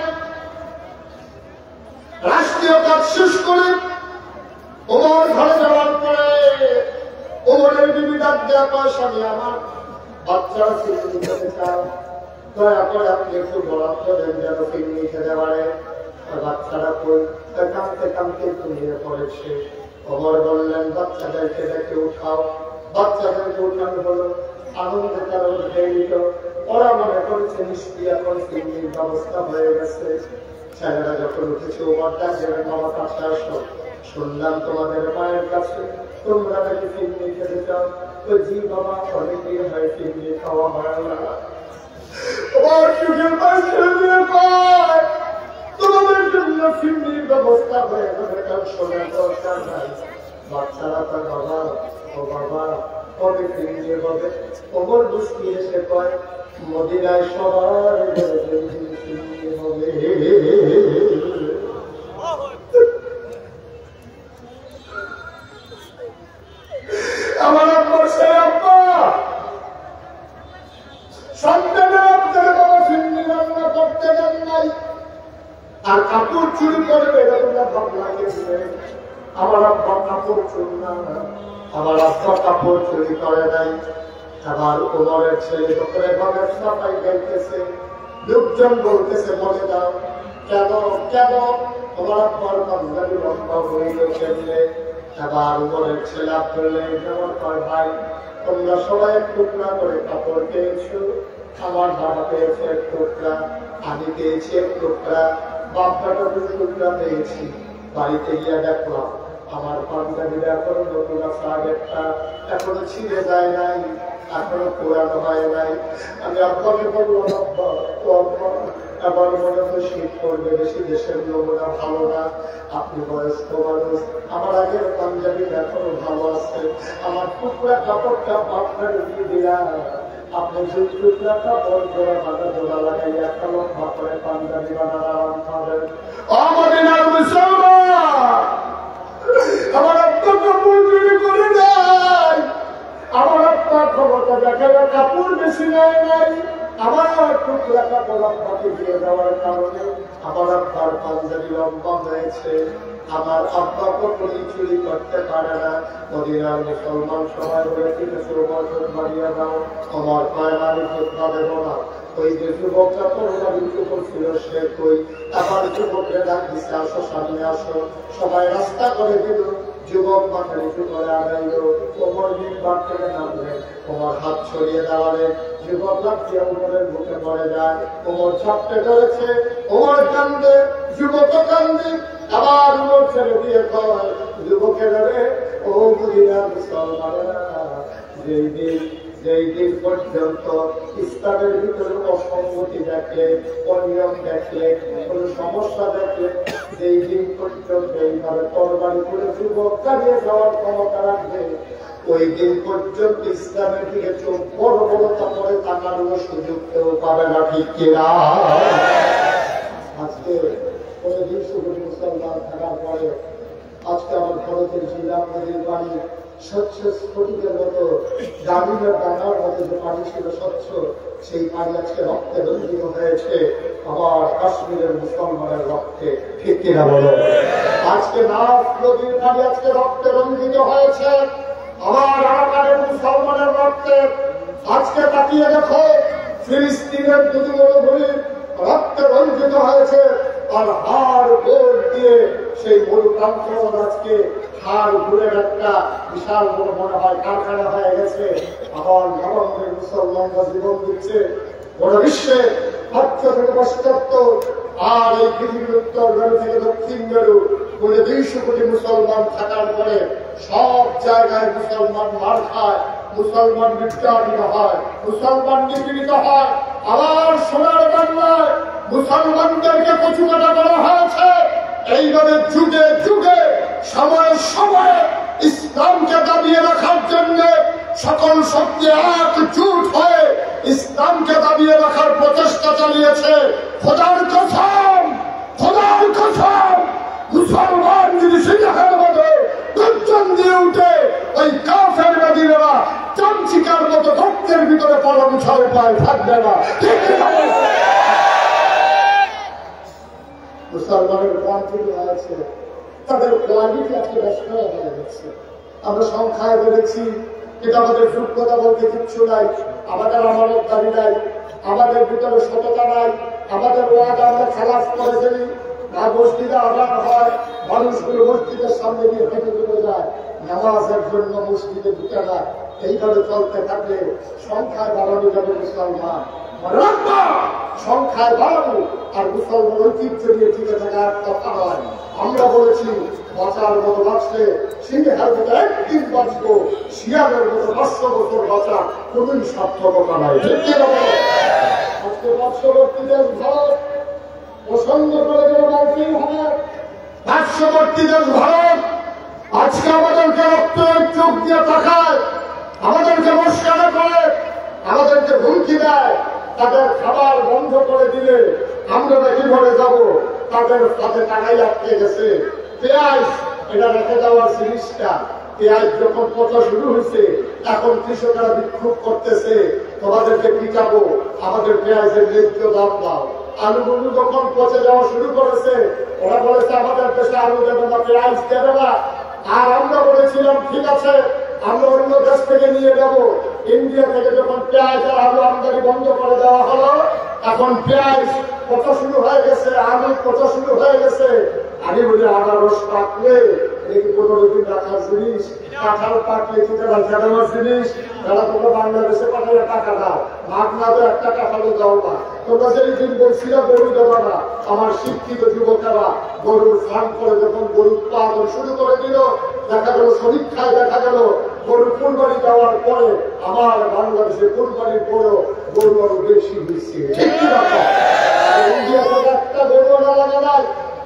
রাষ্ট্রীয় কাজ শেষ করে ওমর ঘরে যাওয়ার পরে ওমরের বিবি ডাক দেয়া কয়, স্বামী আমার, বাচ্চারা পিকনিক খেতে চাও, দয়া করে আপনি একটু বরাদ্দ দেন যেন পিকনিক খেতে পারে। বাচ্চারা কই, কাঁদতে কাঁদতে ঘুমিয়ে পড়েছে। ওমর বললেন, বাচ্চাদেরকে ডেকে উঠাও। বাচ্চাদেরকে উঠানো হলো, আনন্দে তারা উঠে নিল। ওরা মনে করেছে নিশ্চয়ই এখন পিকনিক ব্যবস্থা হয়ে গেছে। ছেলেরা যখন উঠেছে, ওমর ডাক দেবেন, বাবা কাছে আসো, শুনলাম তোমাদের মায়ের কাছে তোমরা নাকি পিকনিক খেতে চাও। তো জি বাবা, অনেকদিন হয় পিকনিক খাওয়া হয় না। ওমর চোখের পানি ছেড়ে দিয়ে কয়, তোমাদের জন্য পিকনিক ব্যবস্থা হয়ে গেছে, কারণ শোনার দরকার নাই। বাচ্চারা তার বাবা, ও বাবা, কবে পিকনিক হবে? ওমর মুস্কি এসে কয়, মদিনায় সবার পিকনিক হবে। আমার আব্বার সে আব্বা, সন্তানের আপনার বাবা ফিরনি রান্না করতে দেন নাই, আমার আব্বা কাপড় চুরি না, আমার আব্বা কাপড় চুরি করে নাই। আমার ওমরের ছেলে যখন এভাবে সাফাই গাইতেছে, লোকজন বলতেছে মনে দাও, কেন কেন আমার আব্বার পাঞ্জাবি লম্বা হইল কেমনে? আবার ওমরের ছেলে আব্দুল্লাহ যেমন কয়, ভাই তোমরা সবাই এক টুকরা করে কাপড় পেয়েছো, আমার বাবা পেয়েছে এক টুকরা, আমি পেয়েছি এক টুকরা, বাপটা 2 টুকরা পেয়েছি। বাড়িতে গিয়ে দেখলাম আমার পাঞ্জাবিটা এখনো নতুন আছে, আগেরটা এখনো ছিঁড়ে যায় নাই, এখনো পুরানো হয় নাই। আমি আব্বাকে বললাম, আব্বা আবার মনে হয় শীত পড়বে বেশি, দেশের নমুনা ভালো না, আপনি বয়স্ক মানুষ, আমার আগের পাঞ্জাবি এখনো ভালো আছে, আমার টুকরা কাপড়টা আপনার দিয়ে দিলা, আপনি যে টুকরা কাপড় জোড়া বাঁধা জোড়া লাগাই একটা লম্বা করে পাঞ্জাবি বানার আরাম পাবেন। আমাদের আমার আত্মা কাপড় চুরি করে নাই, আমার আত্মা খবরটা দেখার কাপড় বেশি নেয় নাই, আমার টুকরা কাপড় আত্মাকে দিয়ে দেওয়ার কারণে আমার আত্মার পাঞ্জাবি লম্বা হয়েছে। আমার আব্বা কখনই চুরি করতে পারে না। মদিনার মুসলমান সবাই বলে 300 বছর বাড়িয়ে দাও, আমার পায়মারি ফেতনা দেব না। ওই যে যুবকটা পরমারি চুপর ছিল সে কই, আবার যুবককে ডাক দিচ্ছে, আসো সামনে আসো। সবাই রাস্তা করে দিল, যুবক মাথা নিচু করে আগাইল, ওমর মিম্বার থেকে নামলেন, ওমর হাত ছড়িয়ে দাঁড়ালেন, যুবক লাগছে ওমরের বুকে পড়ে যায়, ওমর ছাপতে ধরেছে, ওমর কান্দে, যুবক কান্দে, আবার ওমর ছেড়ে দিয়ে কয়, যুবকের ও মদিনার মুসলমানেরা, যেই দিন পর্যন্ত ইসলামের ভিতরে অসঙ্গতি দেখলে, অনিয়ম দেখলে, কোন সমস্যা দেখলে, যেই দিন পর্যন্ত এইভাবে তরবারি করে যুবক দাঁড়িয়ে যাওয়ার ক্ষমতা রাখবে, ওই দিন পর্যন্ত ইসলামের দিকে চোখ বড় বড় করে তাকানোর সুযোগ কেউ পাবে না, ঠিক কিনা? আজকে ওই 200 কোটি মুসলমান থাকার পরে আজকে আমার ভারতের জিলা নদীর পানি স্বচ্ছ স্ফটিকের মতো, দামিনের ডাঙার মতো যে পানি ছিল স্বচ্ছ, সেই পানি আজকে রক্তে রঞ্জিত হয়েছে আমার কাশ্মীরের মুসলমানের রক্তে, ঠিক কিনা বলো? আজকে নাফ নদীর পানি আজকে রক্তে রঞ্জিত হয়েছে আমার আরাকানের মুসলমানের রক্তে। আজকে তাকিয়ে দেখো, ফিলিস্তিনের দুদিনের ভূমি রক্তে রঞ্জিত হয়েছে, আর হাড় গোড় দিয়ে সেই মূল প্রান্তর আজকে হাড় ঘুরে একটা বিশাল বড় মনে হয় কারখানা হয়ে গেছে। আমার নবমের মুসলমানরা জীবন দিচ্ছে গোটা বিশ্বে, প্রাচ্য থেকে পাশ্চাত্য, আর এই পৃথিবীর উত্তর মেরু থেকে দক্ষিণ মেরু, বলে 200 কোটি মুসলমান থাকার পরে সব জায়গায় মুসলমান মার খায়, মুসলমান নির্যাতিত হয়, মুসলমান নিপীড়িত হয়। আবার সোনার বাংলায় মুসলমানদেরকে কচুকাটা করা হয়েছে। এইভাবে যুগে যুগে সময়ে সময়ে ইসলামকে দাবিয়ে রাখার জন্য সকল শক্তি একজুট হয়ে ইসলামকে দাবিয়ে রাখার প্রচেষ্টা চালিয়েছে। খোদার কসম, খোদার কসম, মুসলমান যদি সিংহের মতো গর্জন দিয়ে উঠে, ওই কাফের বাদীরা চামচিকার মতো রক্তের ভিতরে পড়ানো ছাড়ে পায় থাকবে না। মুসলমানের কোয়ান্টিটি আছে, তাদের কোয়ালিটি আজকে ব্যস্ত হয়ে গেছে। আমরা সংখ্যায় বেড়েছি, কিন্তু আমাদের যোগ্যতা বলতে কিচ্ছু নাই, আমাদের আমানতদারি নাই, আমাদের ভিতরে সততা নাই, আমাদের ওয়াদা আমরা খেলাফ করে ফেলি। না মসজিদে আদান হয়, মানুষগুলো মসজিদের সামনে গিয়ে হেঁটে চলে যায়, নামাজের জন্য মসজিদে ঢুকে না। এইভাবে চলতে থাকলে সংখ্যায় বাড়ানো যাবে মুসলমান, সংখ্যায় বাড়ানো আর মুসলমান ঐতিহ্য নিয়ে টিকে থাকার কথা নয়। আমরা বলেছি বাঁচার মতো বাঁচলে সিংহের মতো একদিন বাঁচবো, শিয়ালের মতো 500 বছর বাঁচা কোনই সার্থকতা নাই। আজকে পার্শ্ববর্তী দেশ ভারত পছন্দ করে দেওয়া মানতেই হবে। পার্শ্ববর্তী দেশ ভারত আজকে আমাদেরকে রক্তের চোখ দিয়ে তাকায়, আমাদেরকে মস্কারা করে, আমাদেরকে হুমকি দেয়। তাদের খাবার বন্ধ করে দিলে আমরা কিভাবে যাব? তাদের সাথে টাকাই আটকে গেছে। পেঁয়াজ এটা রেখে দেওয়ার জিনিসটা, পেঁয়াজ যখন পচা শুরু হয়েছে, এখন কৃষকরা বিক্ষোভ করতেছে, তোমাদেরকে পিটাবো, আমাদের পেঁয়াজের ন্যায্য দাম দাও। আলুগুলো যখন পচে যাওয়া শুরু করেছে, ওরা বলেছে আমাদের দেশে আলু দেবে না, পেঁয়াজ দেবে না। আর আমরা বলেছিলাম ঠিক আছে আমরা অন্য দেশ থেকে নিয়ে যাব। ইন্ডিয়া থেকে যখন পেঁয়াজ আর আলু আমদানি বন্ধ করে দেওয়া হলো, এখন পেঁয়াজ পচা শুরু হয়ে গেছে, আলু পচা শুরু হয়ে গেছে। আমি বলি আনারস পাকলে এই 15 দিন রাখার জিনিস, কাঁঠাল পাকলে কিছু রাখা দেওয়ার জিনিস, তারা তোমরা বাংলাদেশে পাঠালে টাকা দাও, ভাগ না তো একটা কাঁঠালও দাও না। তোমরা যেই দিন বলছিল গরু দেবা না, আমার শিক্ষিত যুবকেরা গরুর ফার্ম করে যখন গরু উৎপাদন শুরু করে দিল, দেখা গেল সমীক্ষায় দেখা গেল গরু কুরবানি দেওয়ার পরে আমার বাংলাদেশে কুরবানির পরেও গরু আরো বেশি হয়েছে। ইন্ডিয়া থেকে একটা গরু আনা লাগে নাই।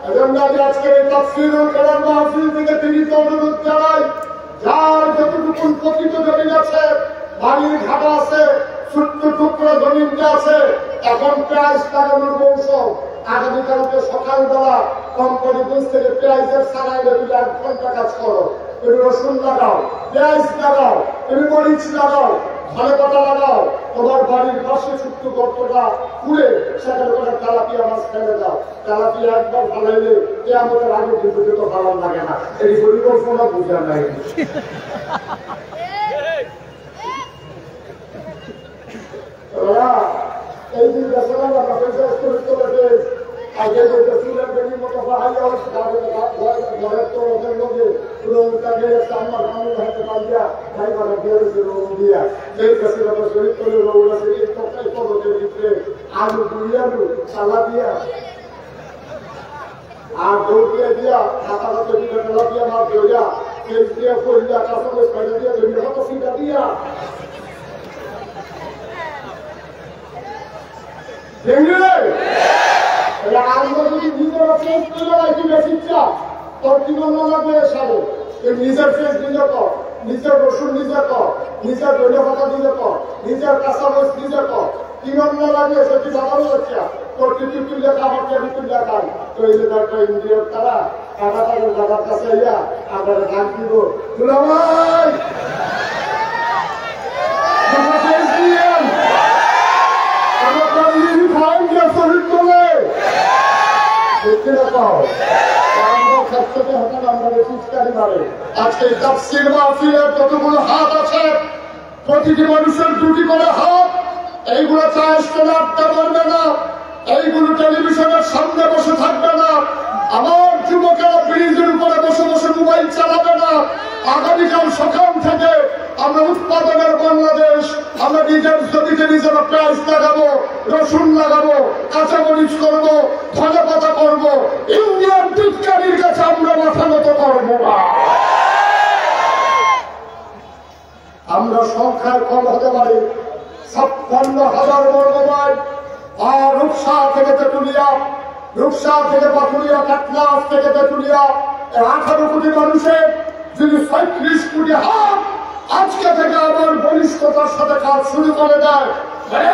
এজন্য আমি আজকে এই তাফসীরুল কালাম মাহফিল থেকে তিনি অনুরোধ জানাই, যার যতটুকু প্রকৃত জমিন আছে, বাড়ির ঘাটা আছে, ছোট্ট টুকরো জমিনটা আছে, এখন পেঁয়াজ লাগানোর মৌসুম। আগামীকালকে সকালবেলা কোম্পানিগঞ্জ থেকে পেঁয়াজের সারাই রেখে 1 ঘন্টা কাজ করো। তুমি রসুন লাগাও, পেঁয়াজ লাগাও, তুমি মরিচ লাগাও, ধনে পাতা লাগাও, তোমার বাড়ির পাশে ছোট্ট গর্তটা খুলে সেখানে করে তেলাপিয়া মাছ ফেলে দাও। তেলাপিয়া একবার ফালাইলে কিয়ামতের আগে কিন্তু যত ভালো লাগে না। এই পরিকল্পনা বুঝা নাই। এই দিন দেশালাম আমরা পঞ্চায়েত করে চলে আগে ছিলেন বেরির মতো পাহাড়িয়া ঘরের তো ওদের লোকে পুরো তাকে আমার কামড় হাতে পালিয়া ভাই মানে বেরোছে রোগ দিয়া সেই কাছে শরীর করে রোগ আছে এই তকাই পর্বতের ভিতরে আলু পুরি আলু সালা দিয়া আর দৌড়িয়ে দিয়া খাতা খাতে দিয়ে মেলা দিয়া মাছ ধরিয়া তেল দিয়া ফরিয়া কাঁচা ফেলে দিয়া ধরিয়া কত ফিটা দিয়া আমরা যদি নিজের ফেস কি বেশি চা তোর কি মনে লাগবে সারে নিজের ফেস নিজে কর, নিজের রসুন নিজে কর, নিজের ধনে পাতা নিজে কর, নিজের কাঁচা মরিচ নিজে কর, কি মনে লাগবে সেটি জানানো হচ্ছে তোর কিছু তুলে খাবার কেবি তুলে খাই। তো এই যে একটা ইন্ডিয়ার তারা টাকা তাদের দাদার কাছে ইয়া আপনারা গান দিব দুলাভাই আজকে তাফসীর মাহফিলের যতগুলো হাত আছে প্রতিটি মানুষের 2টি করে হাত। এইগুলো চাষ করে আটটা পারবে না, এইগুলো টেলিভিশনের সামনে বসে থাকবে না, আমার যুবকেরা ব্রিজের উপরে বসে বসে মোবাইল চালাবে না। আগামীকাল সকাল থেকে আমরা উৎপাদনের বাংলাদেশ, আমরা নিজের জমিতে নিজেরা পেঁয়াজ লাগাবো, রসুন লাগাবো, কাঁচামরিচ করবো, ধনে পাতা করবো। ইন্ডিয়ান টিটকারির কাছে আমরা মাথা নত করবো না। আমরা সংখ্যায় কম হতে পারি 56,000 বর্গমাইল, আর রূপসা থেকে তেঁতুলিয়া, রূপসা থেকে পাথুরিয়া, কাটনাস থেকে তেঁতুলিয়া 18 কোটি মানুষের যদি 35 কোটি হাত আজকে থেকে আমার বলিষ্ঠতার সাথে কাজ শুরু করে দেয়,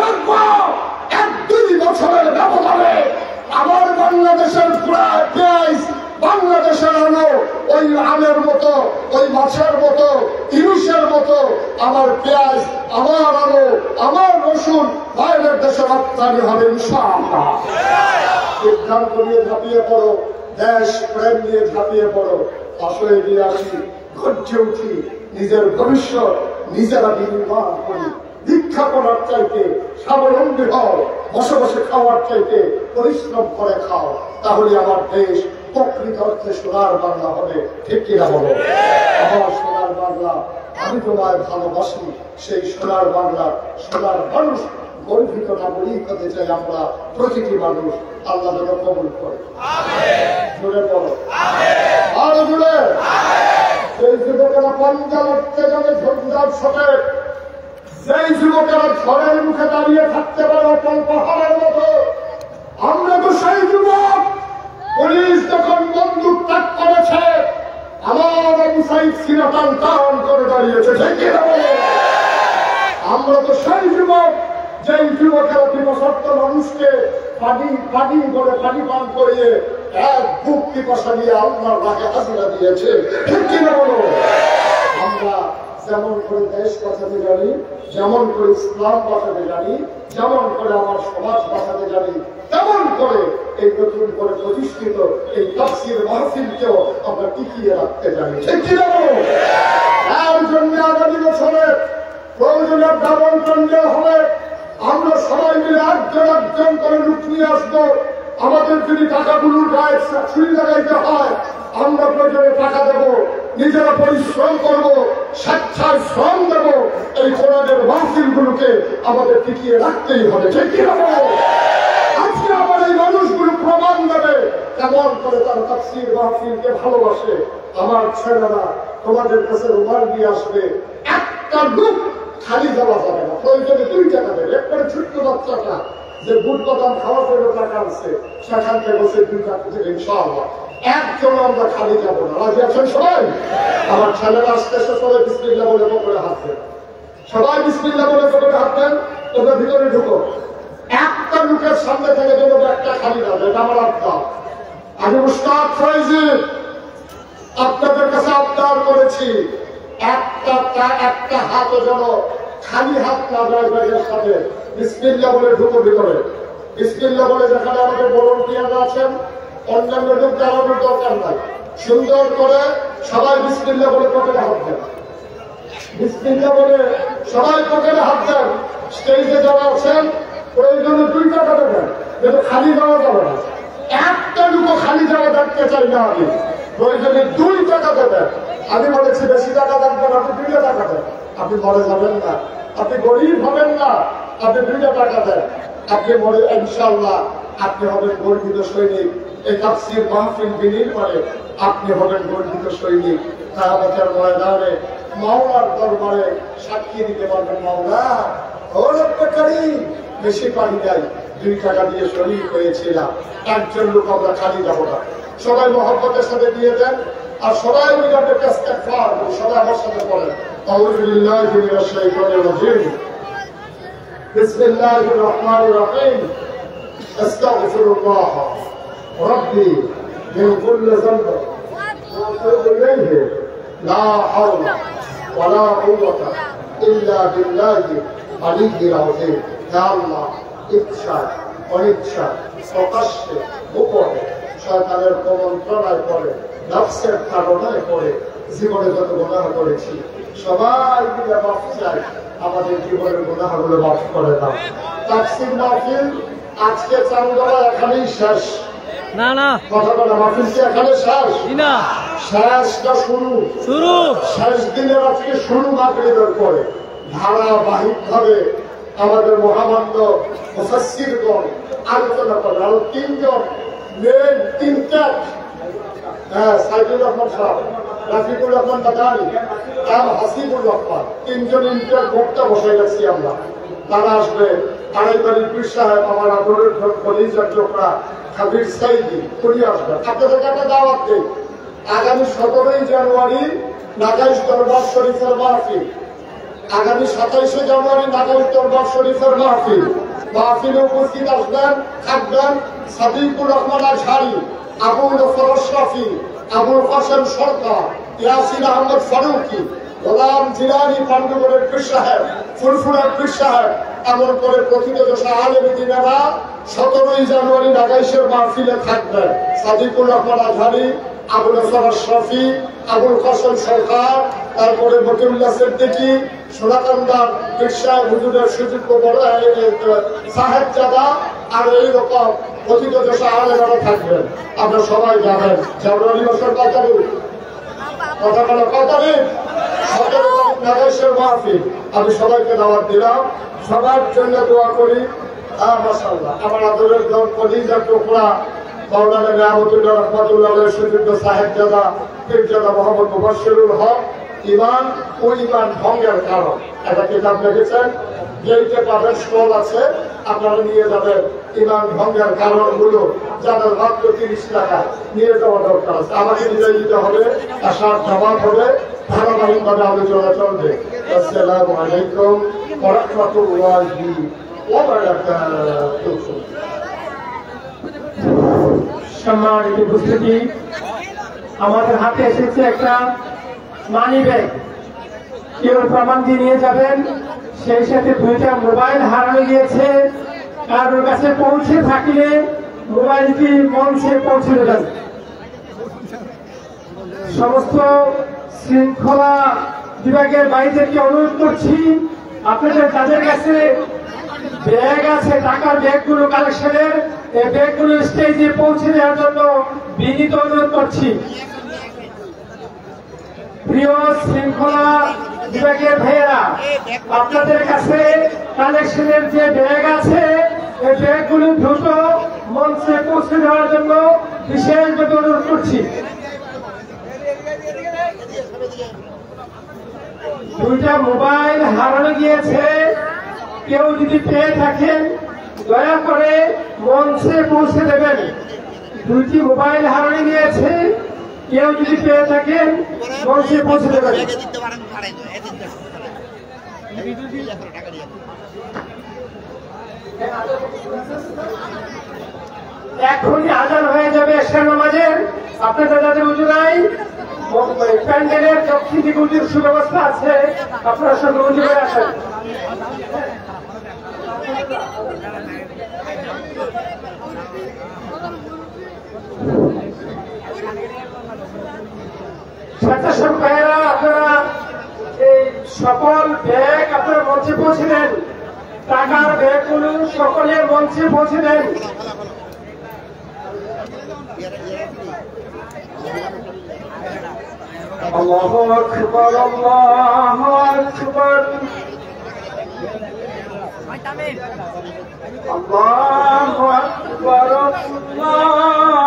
1-2 বছরের ব্যবধানে আমার বাংলাদেশের প্রায় পেঁয়াজ, বাংলাদেশের আলো ওই আমের মতো, ওই মাছের মতো, ইলিশের মতো আমার পেঁয়াজ, আমার আলো, আমার রসুন বাইরের দেশে রপ্তানি হবে ইনশাআল্লাহ। সিদ্ধান্ত নিয়ে ঝাঁপিয়ে পড়ো, দেশ প্রেম নিয়ে ঝাঁপিয়ে পড়ো, আসলে এগিয়ে আসি, গর্জে উঠি, নিজের ভবিষ্যৎ নিজেরা বিনির্মাণ করি। ভিক্ষা করার চাইতে স্বাবলম্বী হও, বসে বসে খাওয়ার চাইতে পরিশ্রম করে খাও, তাহলে আমার দেশ প্রকৃত অর্থে সোনার বাংলা হবে। ঠিক কিনা বলো? আমার সোনার বাংলা, আমি তোমায় ভালোবাসি, সেই সোনার বাংলা, সোনার মানুষ গর্বিত নাগরিক হতে চাই আমরা প্রতিটি মানুষ। আল্লাহ যেন কবুল করে। জোরে বলো আর জোরে। সেই যুবকেরা পাঞ্জাব উঠতে যাবে ঝঞ্ঝার সাথে, সেই যুবকেরা ঝড়ের মুখে দাঁড়িয়ে থাকতে পারে অটল পাহাড়ের মতো। আমরা তো সেই যুবক, পুলিশ যখন বন্দুক ত্যাগ করেছে আমার আবু সাইদ সিনাতান টান করে দাঁড়িয়েছে। আমরা তো সেই যুবক, যেই যুবকেরা পিপাসার্থ মানুষকে পানি করে পানি পান করিয়ে এক বুক পিপাসা নিয়ে আল্লাহর রাহে হাজিরা দিয়েছে। ঠিক কিনা বলো? আমরা যেমন করে দেশ বাঁচাতে জানি, যেমন করে ইসলাম বাঁচাতে জানি, যেমন করে আমার সমাজ বাঁচাতে জানি, তেমন করে এই নতুন করে প্রতিষ্ঠিত এই তাফসীর মাহফিলকেও আমরা টিকিয়ে রাখতে জানি, ঠিক কি না? তার জন্য আগামী বছরে প্রয়োজনে ডাবল দণ্ডে হবে আমরা সবাই মিলে একজন করে লুক নিয়ে আসবো। আমাদের যদি টাকাগুলোর গায়ে ছুরি লাগাইতে হয় আমরা প্রয়োজনে টাকা দেব, নিজেরা পরিশ্রম করব, স্বেচ্ছায় শ্রম দেব। এই কোরআনের মাহফিলগুলোকে আমাদের টিকিয়ে রাখতেই হবে, ঠিক কি না? আজকে আমার এই মানুষগুলো প্রমাণ দেবে কেমন করে তারা তাফসীর মাহফিলকে ভালোবাসে। আমার ছেলেরা তোমাদের কাছে রুমাল নিয়ে আসবে, একটা লুক খালি যাওয়া যাবে না, প্রয়োজনে 2 টাকা দেবে। একবারে ছোট্ট বাচ্চাটা যে বুট বাদাম খাওয়ার জন্য টাকা আনছে সেখান থেকে বসে 2 টাকা থেকে ইনশাআল্লাহ একজন আমরা খালি যাবো না। রাজি আছেন সবাই? আমার ছেলেরা আসতে সবাই বিসমিল্লাহ বলে পকেটে হাত দেন, সবাই বিসমিল্লাহ বলে পকেটে হাত দেন। তোমরা ভিতরে ঢুকো, একটা লোকের সামনে থেকে যেন একটা খালি না যায়, এটা আমার আবদার। আমি উস্তাদ ফয়জি আপনাদের কাছে আবদার করেছি, একটা হাতও যেন খালি হাত না যায় ব্যাগের সাথে। বিসমিল্লাহ বলে ঢুকো ভিতরে, বিসমিল্লাহ বলে। যেখানে আমাদের ভলান্টিয়াররা আছেন অন্যান্য লোক জানানোর দরকার নাই, সুন্দর করে সবাই বিসমিল্লাহ বলে পকেটে হাত দেন, বিসমিল্লাহ বলে সবাই পকেটে হাত দেন। স্টেজে যারা আছেন প্রয়োজনে 2 টাকা দেবেন, কিন্তু খালি যাওয়া যাবে না। একটা লুকো খালি যাওয়া দেখতে চাই না আমি, প্রয়োজনে 2 টাকা দেবেন। আমি বলেছি বেশি টাকা দেখবেন, আপনি 2 টাকা দেন, আপনি মরে যাবেন না, আপনি গরিব হবেন না, আপনি 2 টাকা দেন, আপনি মরে ইনশাআল্লাহ আপনি হবেন গর্বিত সৈনিক। এই তাফসীর মাহফিল বিনির্মাণে আপনি হবেন গর্বিত সৈনিক। কিয়ামতের ময়দানে মাওলার দরবারে সাক্ষী দিতে পারবেন, মাওলা ও রব্বে কারীম বেশি পানি দেয়, 2 টাকা দিয়ে শরীক হয়েছিলাম। একজন লোক আমরা খালি যাব না, সবাই মহব্বতের সাথে দিয়ে দেন। আর সবাই মিলে একটা ইস্তেগফার করি, সবাই আমার সাথে বলেন আউযু বিল্লাহি মিনাশ শাইতানির রাজীম, বিসমিল্লাহির রহমানির রহিম, আস্তাগফিরুল্লাহ রাব্বি মিন কুল্লি যামব ওয়া আতুবু ইলাইহি লা হাওলা ওয়া লা কুওয়াতা ইল্লা বিল্লাহি আলিয়্যিল আযীম। ইয়া আল্লাহ, ইচ্ছা অনিচ্ছা প্রকাশ্যে গোপনে শয়তানের কুমন্ত্রণায় পড়ে, নফসের তাড়নায় পড়ে জীবনে যত গুনাহ করেছি সবাই মিলে মাফ চাই, আমাদের জীবনের গুনাহগুলো মাফ করে দাও। তাফসীর মাহফিল আজকে চান্দোলা এখানেই শেষ
না, না
কথা বলা, মাহফিল কি এখানে শেষ
না,
শেষটা শুরু। শেষ দিনের আজকে শুরু মাগরিবের পরে ধারাবাহিকভাবে আমাদের মহামান্য মুফাসসিরগণ আলোচনা করে। আরো 3 জন মেন তিনটাক, সাইদুর রহমান সাহেব, রাফিকুর রহমান বাদানি আর হাসিবুর রহমান, 3 জন ইন্টার বক্তা বসাই রাখছি আমরা। তারা আসবে। আড়াইবাড়ির পীর সাহেব আমার আদরের কলিজার চোখরা খাবির সাইদি উনি আসবেন। আপনাদেরকে একটা দাওয়াত দেই, আগামী 17 জানুয়ারি নাগাইশ দরবার শরীফের মাহফিল, আগামী 27 জানুয়ারি নাগাইশ দরবার শরীফের মাহফিল। মাহফিলে উপস্থিত আসবেন, থাকবেন সাদিকুর রহমান আজহারি, আবুল ফরশ রাফি, আবুল কাসেম সরকার, ইয়াসিন আহমদ ফারুকি, গোলাম জিলানী পান্ডুবরের পীর সাহেব, ফুরফুরার পীর সাহেব, এমন করে প্রথিতযশা আলেম দিনেরা 17 জানুয়ারি নাগাইশের মাহফিলে থাকবেন। সাদিকুর রহমান আজহারি, আবুল ফরশ রাফি, আবুল কাসেম সরকার, তারপরে মতিউল্লাহ সিদ্দিকী, সোনাকান্দার পীর সাহেব হুজুরের সুযোগ্য বড় সাহেবজাদা, আর এইরকম প্রথিতযশা আলেমেরা থাকবেন। আপনারা সবাই যাবেন। জানুয়ারি মাসের 5 তারিখ, কথা বলা 5 তারিখ 17 তারিখ নাগাইশের মাহফিল। আমি সবাইকে দাওয়াত দিলাম, সবার জন্য দোয়া করি। মাশাআল্লাহ, আমার আদরের দল কলিজার টুকরা মাওলানা নিয়ামতুল্লাহ রহমাতুল্লাহ সুযোগ্য সাহেবজাদা পীরজাদা মোহাম্মদ মুবাশশিরুল হক, ইমান ও ইমান ভঙ্গের কারণ, একটা কিতাব লিখেছেন। যেইটা পাবেন স্টল আছে, আপনারা নিয়ে যাবেন। ইমান ভঙ্গের কারণগুলো যাদের মাত্র 30 টাকা নিয়ে যাওয়া দরকার আছে। আমাকে নিজে দিতে হবে, আসার জবাব হবে, ধারাবাহিকভাবে আলোচনা চলবে। আসসালামু আলাইকুম ওয়া রাহমাতুল্লাহি ওয়া বারাকাতুহু।
সম্মানিত উপস্থিতি, আমাদের হাতে এসেছে একটা মানি ব্যাগ, কেউ প্রমাণ দিয়ে নিয়ে যাবেন। সেই সাথে 2টা মোবাইল হারানো গিয়েছে, কারোর কাছে পৌঁছে থাকলে মোবাইলটি মঞ্চে পৌঁছে দেবেন। সমস্ত শৃঙ্খলা বিভাগের বাইরেকে অনুরোধ করছি, আপনাদের যাদের কাছে ব্যাগ আছে, টাকার ব্যাগগুলো কালেকশনের, এই ব্যাগগুলো স্টেজে পৌঁছে দেওয়ার জন্য বিনীত অনুরোধ করছি। প্রিয় শৃঙ্খলা বিভাগের ভাইয়েরা, আপনাদের কাছে কালেকশনের যে ব্যাগ আছে, এই ব্যাগগুলো দ্রুত মঞ্চে পৌঁছে দেওয়ার জন্য বিশেষভাবে অনুরোধ করছি। দুইটা মোবাইল হারানো গিয়েছে, কেউ যদি পেয়ে থাকেন দয়া করে মঞ্চে পৌঁছে দেবেন। দুইটি মোবাইল হারানো গিয়েছে, কেউ যদি পেয়ে থাকেন মঞ্চে পৌঁছে দেবেন। এখনই আজান হয়ে যাবে এশার নামাজের। আপনাদের যাদের উজু নাই, প্যান্ডেলের দক্ষিণ দিকে উজুর সুব্যবস্থা আছে, আপনারা সঙ্গে উজু করে আসেন। স্বেচ্ছাসেবক ভাইয়েরা, আপনারা এই সকল ব্যাগ আপনারা মঞ্চে পৌঁছে দেন। টাকার ব্যাগগুলো সকলের মঞ্চে পৌঁছে দেন। আল্লাহু আকবার, আল্লাহু আকবার, আল্লাহু আকবার, আল্লাহু